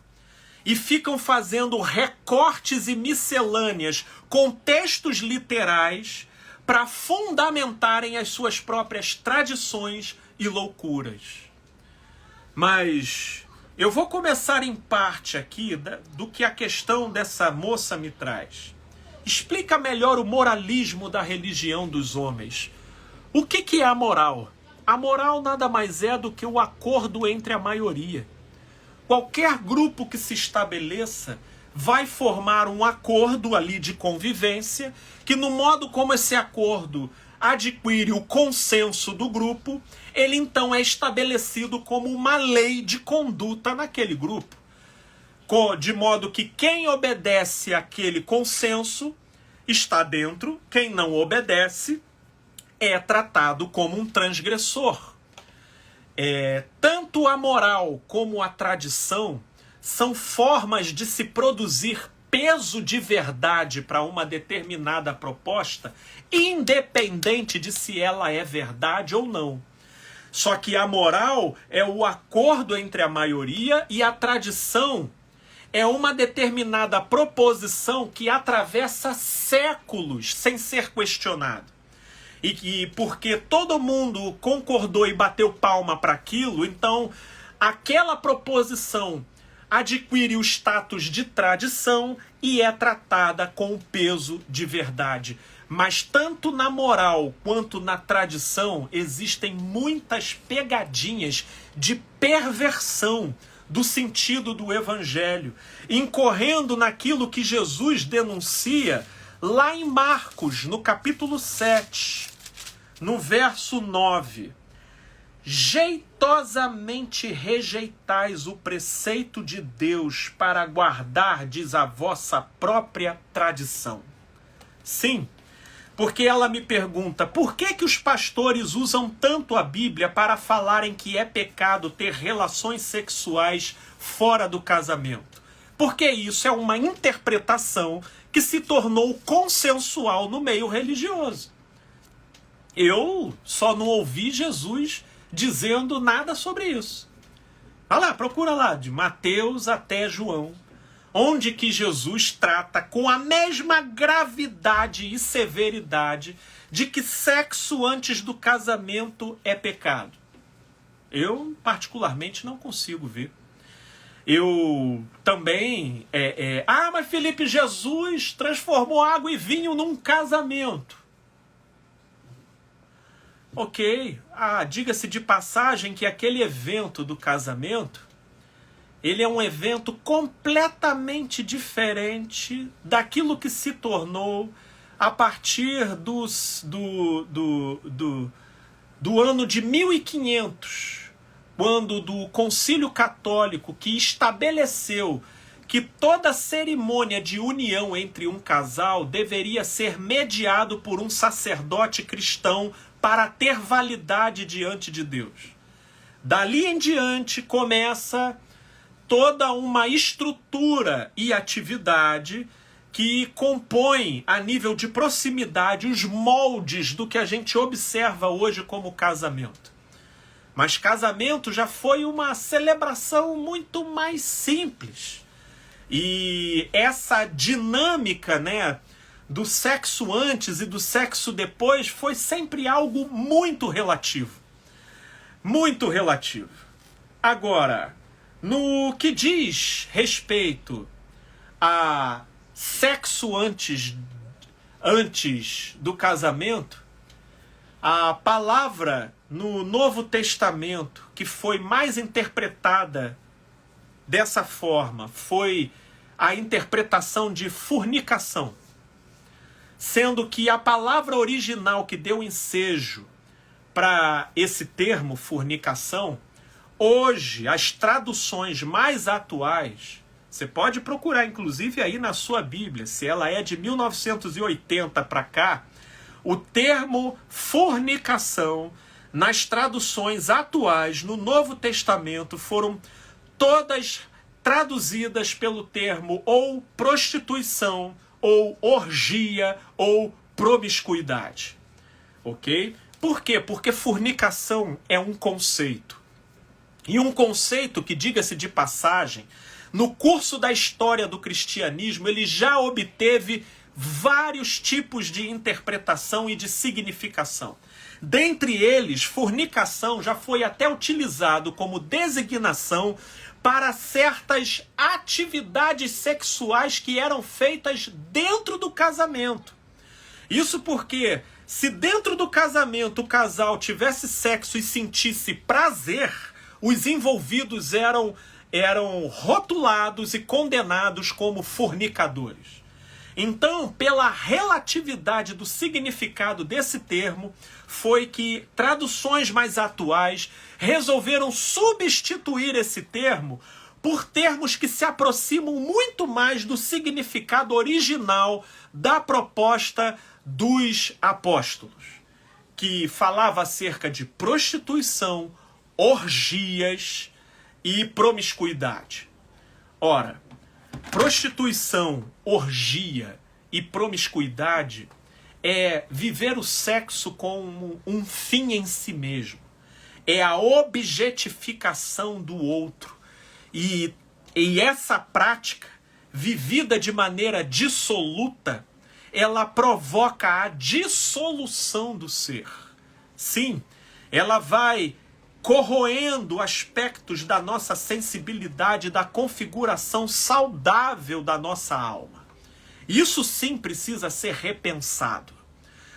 A: E ficam fazendo recortes e miscelâneas com textos literais para fundamentarem as suas próprias tradições e loucuras. Mas eu vou começar em parte aqui do que a questão dessa moça me traz. Explica melhor o moralismo da religião dos homens. O que é a moral? A moral nada mais é do que o acordo entre a maioria. Qualquer grupo que se estabeleça vai formar um acordo ali de convivência, que no modo como esse acordo adquire o consenso do grupo, ele então é estabelecido como uma lei de conduta naquele grupo. De modo que quem obedece àquele consenso está dentro, quem não obedece é tratado como um transgressor. Tanto a moral como a tradição são formas de se produzir peso de verdade para uma determinada proposta, independente de se ela é verdade ou não. Só que a moral é o acordo entre a maioria e a tradição é uma determinada proposição que atravessa séculos sem ser questionado. E porque todo mundo concordou e bateu palma para aquilo, então aquela proposição adquire o status de tradição e é tratada com o peso de verdade. Mas tanto na moral quanto na tradição existem muitas pegadinhas de perversão do sentido do evangelho, incorrendo naquilo que Jesus denuncia lá em Marcos, no capítulo 7, no verso 9. Jeitosamente rejeitais o preceito de Deus para guardardes a vossa própria tradição. Sim, porque ela me pergunta, por que os pastores usam tanto a Bíblia para falarem que é pecado ter relações sexuais fora do casamento? Porque isso é uma interpretação que se tornou consensual no meio religioso. Eu só não ouvi Jesus dizendo nada sobre isso. Vai lá, procura lá, de Mateus até João, onde que Jesus trata com a mesma gravidade e severidade de que sexo antes do casamento é pecado. Eu, particularmente, não consigo ver. Eu também... mas Felipe, Jesus transformou água e vinho num casamento. Ok, diga-se de passagem que aquele evento do casamento, ele é um evento completamente diferente daquilo que se tornou a partir do ano de 1500, quando do Concílio Católico, que estabeleceu que toda cerimônia de união entre um casal deveria ser mediado por um sacerdote cristão para ter validade diante de Deus. Dali em diante começa toda uma estrutura e atividade que compõe, a nível de proximidade, os moldes do que a gente observa hoje como casamento. Mas casamento já foi uma celebração muito mais simples. E essa dinâmica, do sexo antes e do sexo depois foi sempre algo muito relativo. Muito relativo. Agora, no que diz respeito a sexo antes do casamento, a palavra no Novo Testamento que foi mais interpretada dessa forma foi a interpretação de fornicação. Sendo que a palavra original que deu ensejo para esse termo, fornicação, hoje, as traduções mais atuais, você pode procurar inclusive aí na sua Bíblia, se ela é de 1980 para cá, o termo fornicação, nas traduções atuais no Novo Testamento, foram todas traduzidas pelo termo ou prostituição, ou orgia, ou promiscuidade. Ok? Por quê? Porque fornicação é um conceito. E um conceito que, diga-se de passagem, no curso da história do cristianismo, ele já obteve vários tipos de interpretação e de significação. Dentre eles, fornicação já foi até utilizado como designação para certas atividades sexuais que eram feitas dentro do casamento. Isso porque, se dentro do casamento o casal tivesse sexo e sentisse prazer, os envolvidos eram rotulados e condenados como fornicadores. Então, pela relatividade do significado desse termo, foi que traduções mais atuais resolveram substituir esse termo por termos que se aproximam muito mais do significado original da proposta dos apóstolos, que falava acerca de prostituição, orgias e promiscuidade. Ora, prostituição, orgia e promiscuidade é viver o sexo como um fim em si mesmo. É a objetificação do outro. E essa prática, vivida de maneira dissoluta, ela provoca a dissolução do ser. Sim, ela vai corroendo aspectos da nossa sensibilidade, da configuração saudável da nossa alma. Isso sim precisa ser repensado.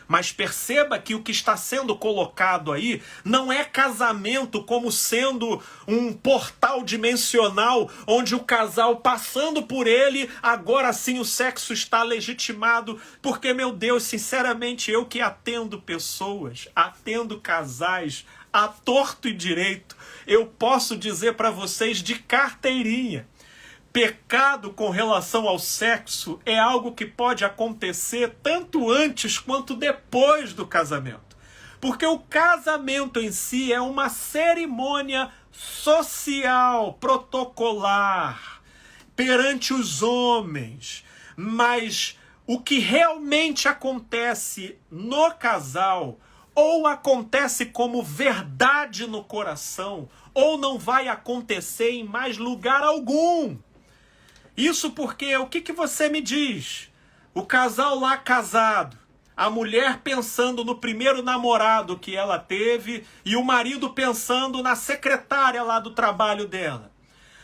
A: Mas perceba que o que está sendo colocado aí não é casamento como sendo um portal dimensional onde o casal, passando por ele, agora sim o sexo está legitimado. Porque, meu Deus, sinceramente, eu que atendo pessoas, atendo casais, a torto e direito, eu posso dizer para vocês de carteirinha: pecado com relação ao sexo é algo que pode acontecer tanto antes quanto depois do casamento. Porque o casamento em si é uma cerimônia social, protocolar, perante os homens. Mas o que realmente acontece no casal, ou acontece como verdade no coração, ou não vai acontecer em mais lugar algum. Isso porque, o que você me diz? O casal lá casado, a mulher pensando no primeiro namorado que ela teve e o marido pensando na secretária lá do trabalho dela.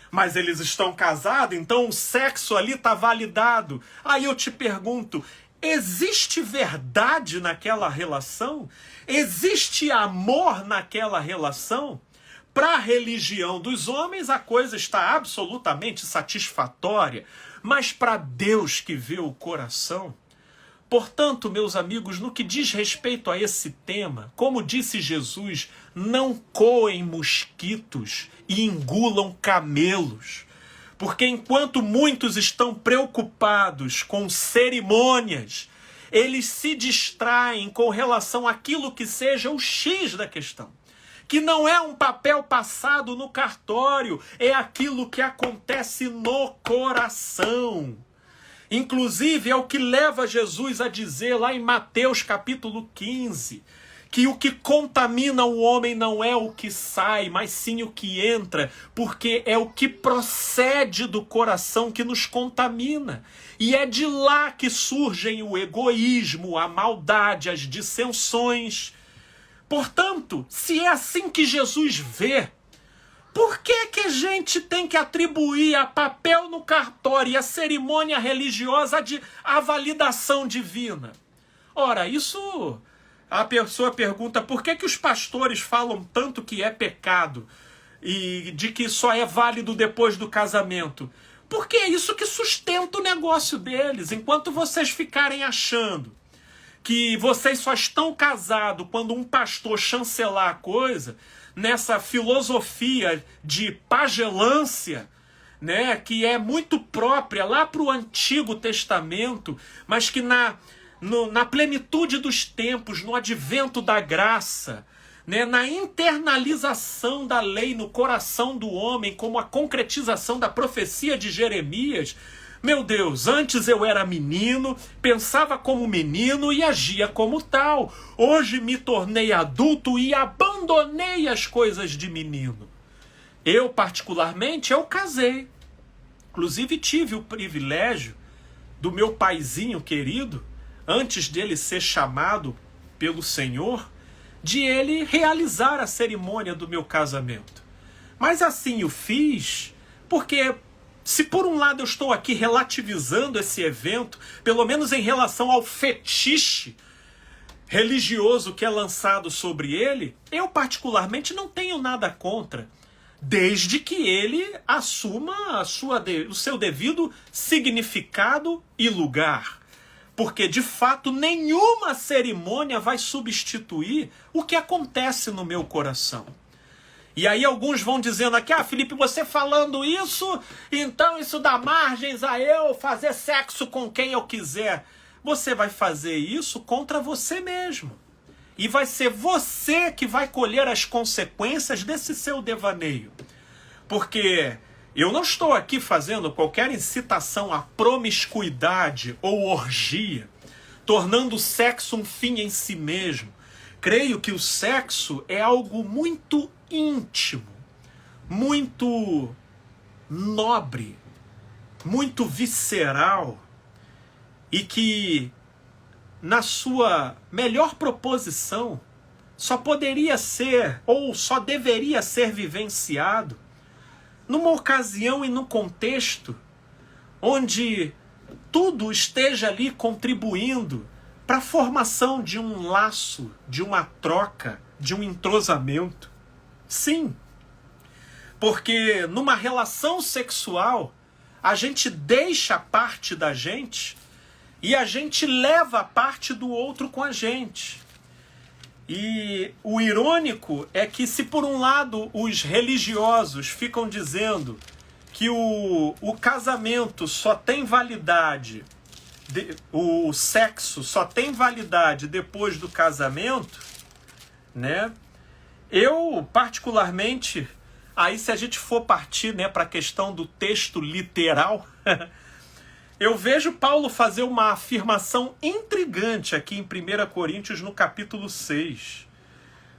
A: Mas eles estão casados, então o sexo ali está validado. Aí eu te pergunto, existe verdade naquela relação? Existe amor naquela relação? Para a religião dos homens, a coisa está absolutamente satisfatória, mas para Deus que vê o coração. Portanto, meus amigos, no que diz respeito a esse tema, como disse Jesus, não coem mosquitos e engulam camelos. Porque enquanto muitos estão preocupados com cerimônias, eles se distraem com relação àquilo que seja o X da questão. Que não é um papel passado no cartório, é aquilo que acontece no coração. Inclusive é o que leva Jesus a dizer lá em Mateus capítulo 15, que o que contamina o homem não é o que sai, mas sim o que entra, porque é o que procede do coração que nos contamina. E é de lá que surgem o egoísmo, a maldade, as dissensões. Portanto, se é assim que Jesus vê, por que que a gente tem que atribuir a papel no cartório e a cerimônia religiosa a validação divina? Ora, isso... A pessoa pergunta por que que os pastores falam tanto que é pecado e de que só é válido depois do casamento. Porque é isso que sustenta o negócio deles. Enquanto vocês ficarem achando que vocês só estão casados quando um pastor chancelar a coisa, nessa filosofia de pagelância, né, que é muito própria lá para o Antigo Testamento, mas que na plenitude dos tempos, no advento da graça, né, na internalização da lei no coração do homem, como a concretização da profecia de Jeremias. Meu Deus, antes eu era menino, pensava como menino e agia como tal. Hoje me tornei adulto e abandonei as coisas de menino. Eu, particularmente, eu casei. Inclusive tive o privilégio do meu paizinho querido, antes dele ser chamado pelo Senhor, de ele realizar a cerimônia do meu casamento. Mas assim o fiz porque... Se por um lado eu estou aqui relativizando esse evento, pelo menos em relação ao fetiche religioso que é lançado sobre ele, eu particularmente não tenho nada contra, desde que ele assuma o seu devido significado e lugar. Porque, de fato, nenhuma cerimônia vai substituir o que acontece no meu coração. E aí alguns vão dizendo aqui, Felipe, você falando isso, então isso dá margens a eu fazer sexo com quem eu quiser. Você vai fazer isso contra você mesmo. E vai ser você que vai colher as consequências desse seu devaneio. Porque Eu não estou aqui fazendo qualquer incitação à promiscuidade ou orgia, tornando o sexo um fim em si mesmo. Creio que o sexo é algo muito íntimo, muito nobre, muito visceral, e que, na sua melhor proposição, só poderia ser, ou só deveria ser vivenciado numa ocasião e num contexto onde tudo esteja ali contribuindo para a formação de um laço, de uma troca, de um entrosamento. Sim, porque numa relação sexual, a gente deixa parte da gente e a gente leva a parte do outro com a gente. E o irônico é que, se por um lado os religiosos ficam dizendo que o casamento só tem validade, o sexo só tem validade depois do casamento, né? Eu, particularmente, aí se a gente for partir, né, para a questão do texto literal, eu vejo Paulo fazer uma afirmação intrigante aqui em 1 Coríntios, no capítulo 6.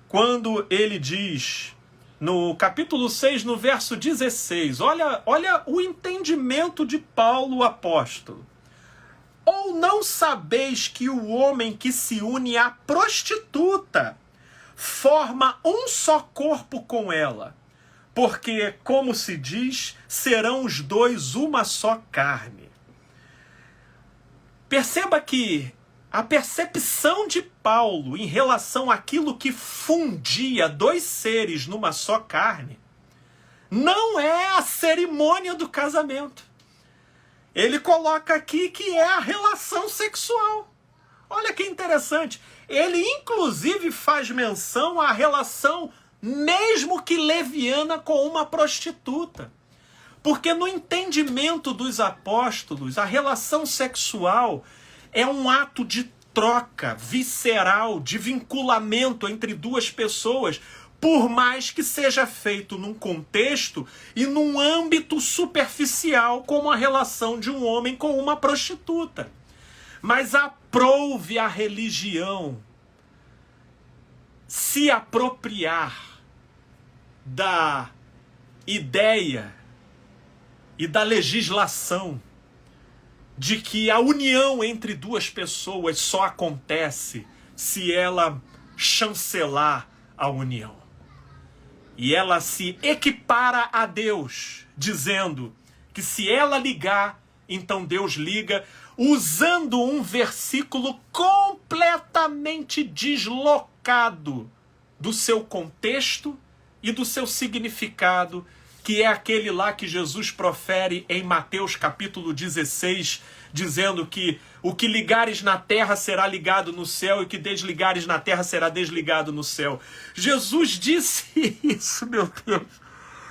A: Quando ele diz, no capítulo 6, no verso 16, olha o entendimento de Paulo, o apóstolo. Ou não sabeis que o homem que se une à prostituta forma um só corpo com ela? Porque, como se diz, serão os dois uma só carne. Perceba que a percepção de Paulo em relação àquilo que fundia dois seres numa só carne não é a cerimônia do casamento. Ele coloca aqui que é a relação sexual. Olha que interessante. Ele inclusive faz menção à relação, mesmo que leviana, com uma prostituta. Porque no entendimento dos apóstolos, a relação sexual é um ato de troca visceral, de vinculamento entre duas pessoas, por mais que seja feito num contexto e num âmbito superficial, como a relação de um homem com uma prostituta. Mas aprouve a religião se apropriar da ideia e da legislação de que a união entre duas pessoas só acontece se ela chancelar a união. E ela se equipara a Deus, dizendo que se ela ligar, então Deus liga, usando um versículo completamente deslocado do seu contexto e do seu significado, que é aquele lá que Jesus profere em Mateus capítulo 16, dizendo que o que ligares na terra será ligado no céu e o que desligares na terra será desligado no céu. Jesus disse isso, meu Deus,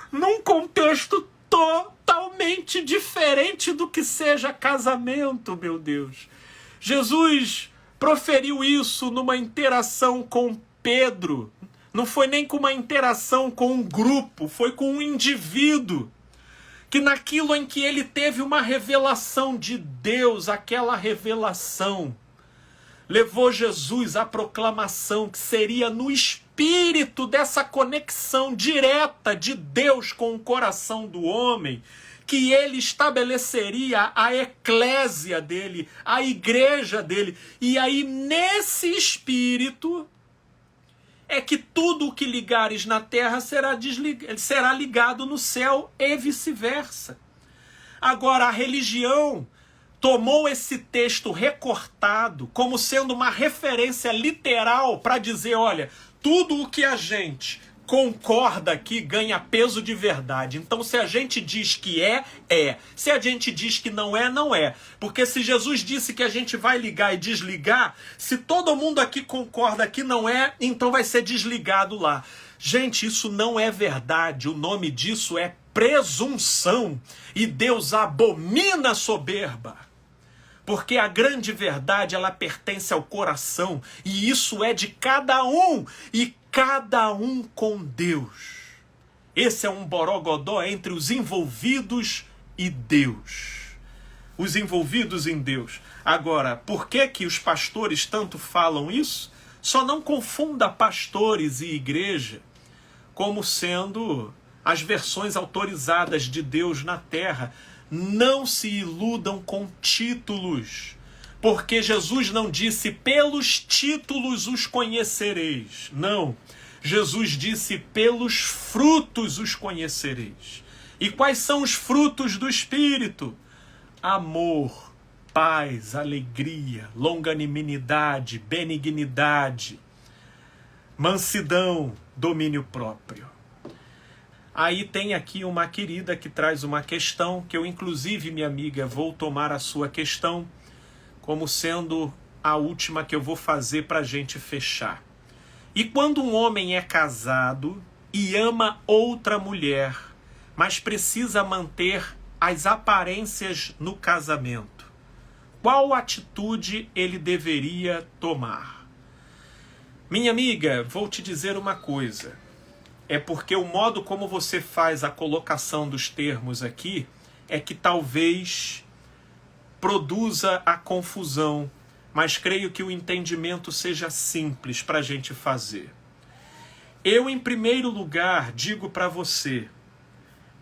A: num contexto totalmente diferente do que seja casamento, meu Deus. Jesus proferiu isso numa interação com Pedro. Não foi nem com uma interação com um grupo, foi com um indivíduo. Que naquilo em que ele teve uma revelação de Deus, aquela revelação levou Jesus à proclamação que seria no espírito dessa conexão direta de Deus com o coração do homem, que ele estabeleceria a eclésia dele, a igreja dele. E aí, nesse espírito, é que tudo o que ligares na terra será ligado no céu e vice-versa. Agora, a religião tomou esse texto recortado como sendo uma referência literal para dizer, olha, tudo o que a gente concorda aqui ganha peso de verdade. Então, se a gente diz que é, é. Se a gente diz que não é, não é. Porque se Jesus disse que a gente vai ligar e desligar, se todo mundo aqui concorda que não é, então vai ser desligado lá. Gente, isso não é verdade. O nome disso é presunção. E Deus abomina a soberba. Porque a grande verdade, ela pertence ao coração. E isso é de cada um. E cada um com Deus. Esse é um borogodó entre os envolvidos e Deus. Os envolvidos em Deus. Agora, por que que os pastores tanto falam isso? Só não confunda pastores e igreja como sendo as versões autorizadas de Deus na terra. Não se iludam com títulos, porque Jesus não disse pelos títulos os conhecereis. Não, Jesus disse pelos frutos os conhecereis. E quais são os frutos do Espírito? Amor, paz, alegria, longanimidade, benignidade, mansidão, domínio próprio. Aí tem aqui uma querida que traz uma questão, que eu inclusive, minha amiga, vou tomar a sua questão como sendo a última que eu vou fazer para a gente fechar. E quando um homem é casado e ama outra mulher, mas precisa manter as aparências no casamento, qual atitude ele deveria tomar? Minha amiga, vou te dizer uma coisa. É porque o modo como você faz a colocação dos termos aqui é que talvez produza a confusão, mas creio que o entendimento seja simples para a gente fazer. Eu, em primeiro lugar, digo para você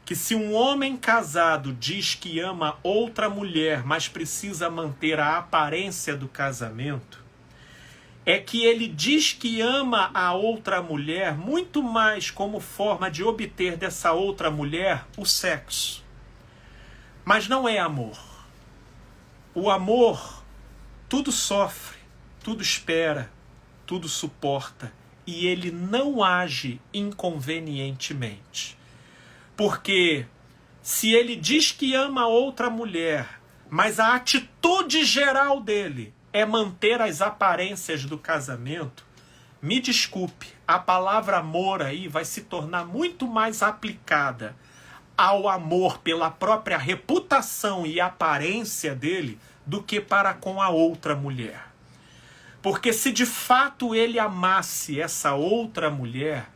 A: que se um homem casado diz que ama outra mulher, mas precisa manter a aparência do casamento, é que ele diz que ama a outra mulher muito mais como forma de obter dessa outra mulher o sexo. Mas não é amor. O amor tudo sofre, tudo espera, tudo suporta, e ele não age inconvenientemente. Porque se ele diz que ama outra mulher, mas a atitude geral dele é manter as aparências do casamento, me desculpe, a palavra amor aí vai se tornar muito mais aplicada ao amor pela própria reputação e aparência dele do que para com a outra mulher. Porque se de fato ele amasse essa outra mulher,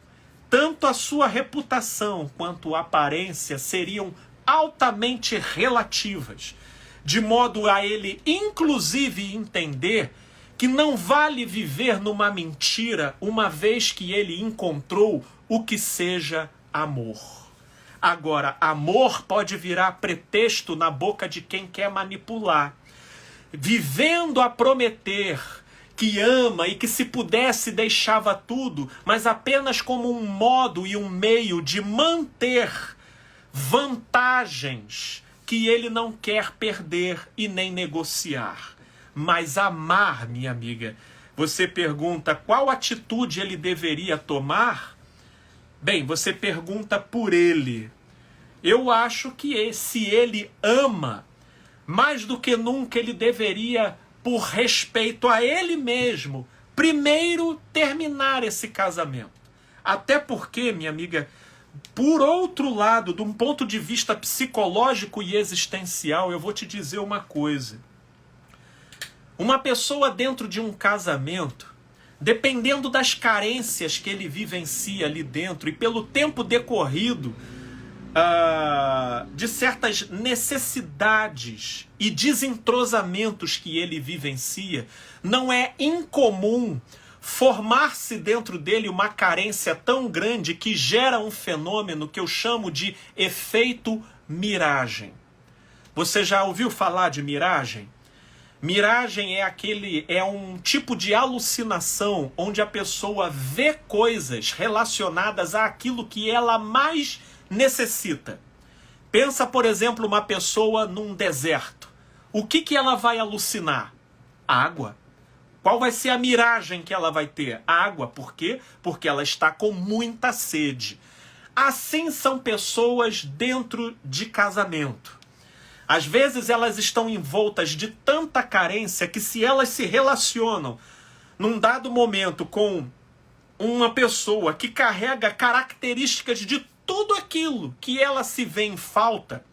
A: tanto a sua reputação quanto a aparência seriam altamente relativas, de modo a ele inclusive entender que não vale viver numa mentira uma vez que ele encontrou o que seja amor. Agora, amor pode virar pretexto na boca de quem quer manipular, vivendo a prometer que ama e que se pudesse deixava tudo, mas apenas como um modo e um meio de manter vantagens que ele não quer perder e nem negociar. Mas amar, minha amiga, você pergunta qual atitude ele deveria tomar? Bem, você pergunta por ele. Eu acho que se ele ama, mais do que nunca ele deveria, por respeito a ele mesmo, primeiro terminar esse casamento. Até porque, minha amiga, por outro lado, de um ponto de vista psicológico e existencial, eu vou te dizer uma coisa. Uma pessoa dentro de um casamento, dependendo das carências que ele vivencia ali dentro e pelo tempo decorrido, de certas necessidades e desentrosamentos que ele vivencia, não é incomum formar-se dentro dele uma carência tão grande que gera um fenômeno que eu chamo de efeito miragem. Você já ouviu falar de miragem? Miragem é um tipo de alucinação onde a pessoa vê coisas relacionadas àquilo que ela mais necessita. Pensa, por exemplo, uma pessoa num deserto. O que ela vai alucinar? Água. Qual vai ser a miragem que ela vai ter? Água. Por quê? Porque ela está com muita sede. Assim são pessoas dentro de casamento. Às vezes elas estão envoltas de tanta carência que se elas se relacionam num dado momento com uma pessoa que carrega características de tudo aquilo que ela se vê em falta,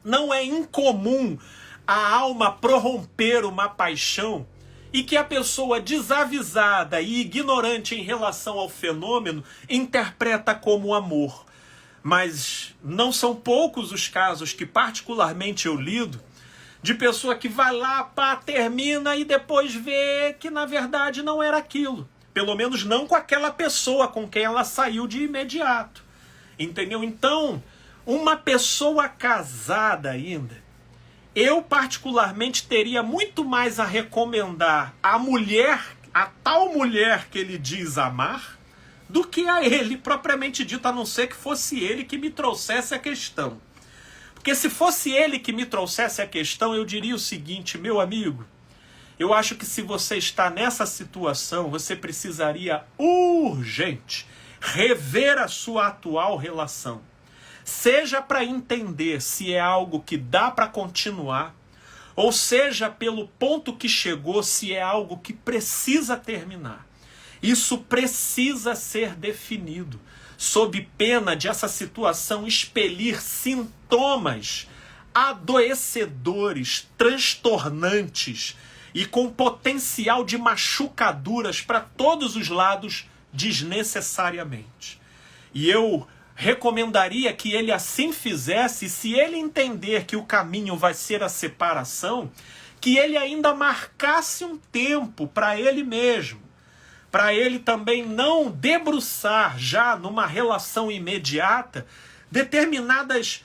A: não é incomum a alma prorromper uma paixão e que a pessoa desavisada e ignorante em relação ao fenômeno interpreta como amor. mas não são poucos os casos que particularmente eu lido, de pessoa que vai lá, pá, termina e depois vê que na verdade não era aquilo. Pelo menos não com aquela pessoa com quem ela saiu de imediato. Entendeu? Então, uma pessoa casada ainda, eu particularmente teria muito mais a recomendar a mulher, a tal mulher que ele diz amar, do que a ele propriamente dito, a não ser que fosse ele que me trouxesse a questão. Porque se fosse ele que me trouxesse a questão, eu diria o seguinte: meu amigo, eu acho que se você está nessa situação, você precisaria urgente rever a sua atual relação. Seja para entender se é algo que dá para continuar, ou seja pelo ponto que chegou, se é algo que precisa terminar. Isso precisa ser definido, sob pena de essa situação expelir sintomas adoecedores, transtornantes e com potencial de machucaduras para todos os lados desnecessariamente. E eu recomendaria que ele assim fizesse, se ele entender que o caminho vai ser a separação, que ele ainda marcasse um tempo para ele mesmo, para ele também não debruçar já numa relação imediata determinadas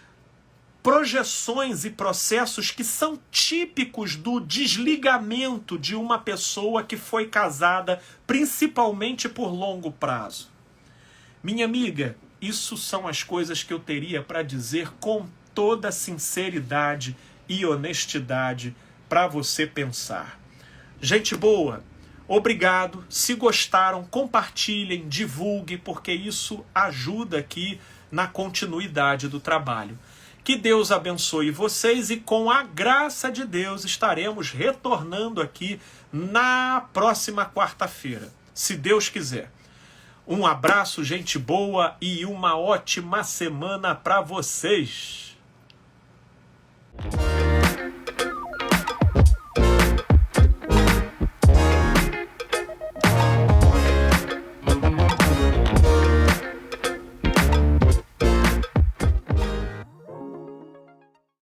A: projeções e processos que são típicos do desligamento de uma pessoa que foi casada, principalmente por longo prazo. Minha amiga, isso são as coisas que eu teria para dizer com toda sinceridade e honestidade para você pensar. Gente boa, obrigado. Se gostaram, compartilhem, divulguem, porque isso ajuda aqui na continuidade do trabalho. Que Deus abençoe vocês e com a graça de Deus estaremos retornando aqui na próxima quarta-feira, se Deus quiser. Um abraço, gente boa, e uma ótima semana para vocês.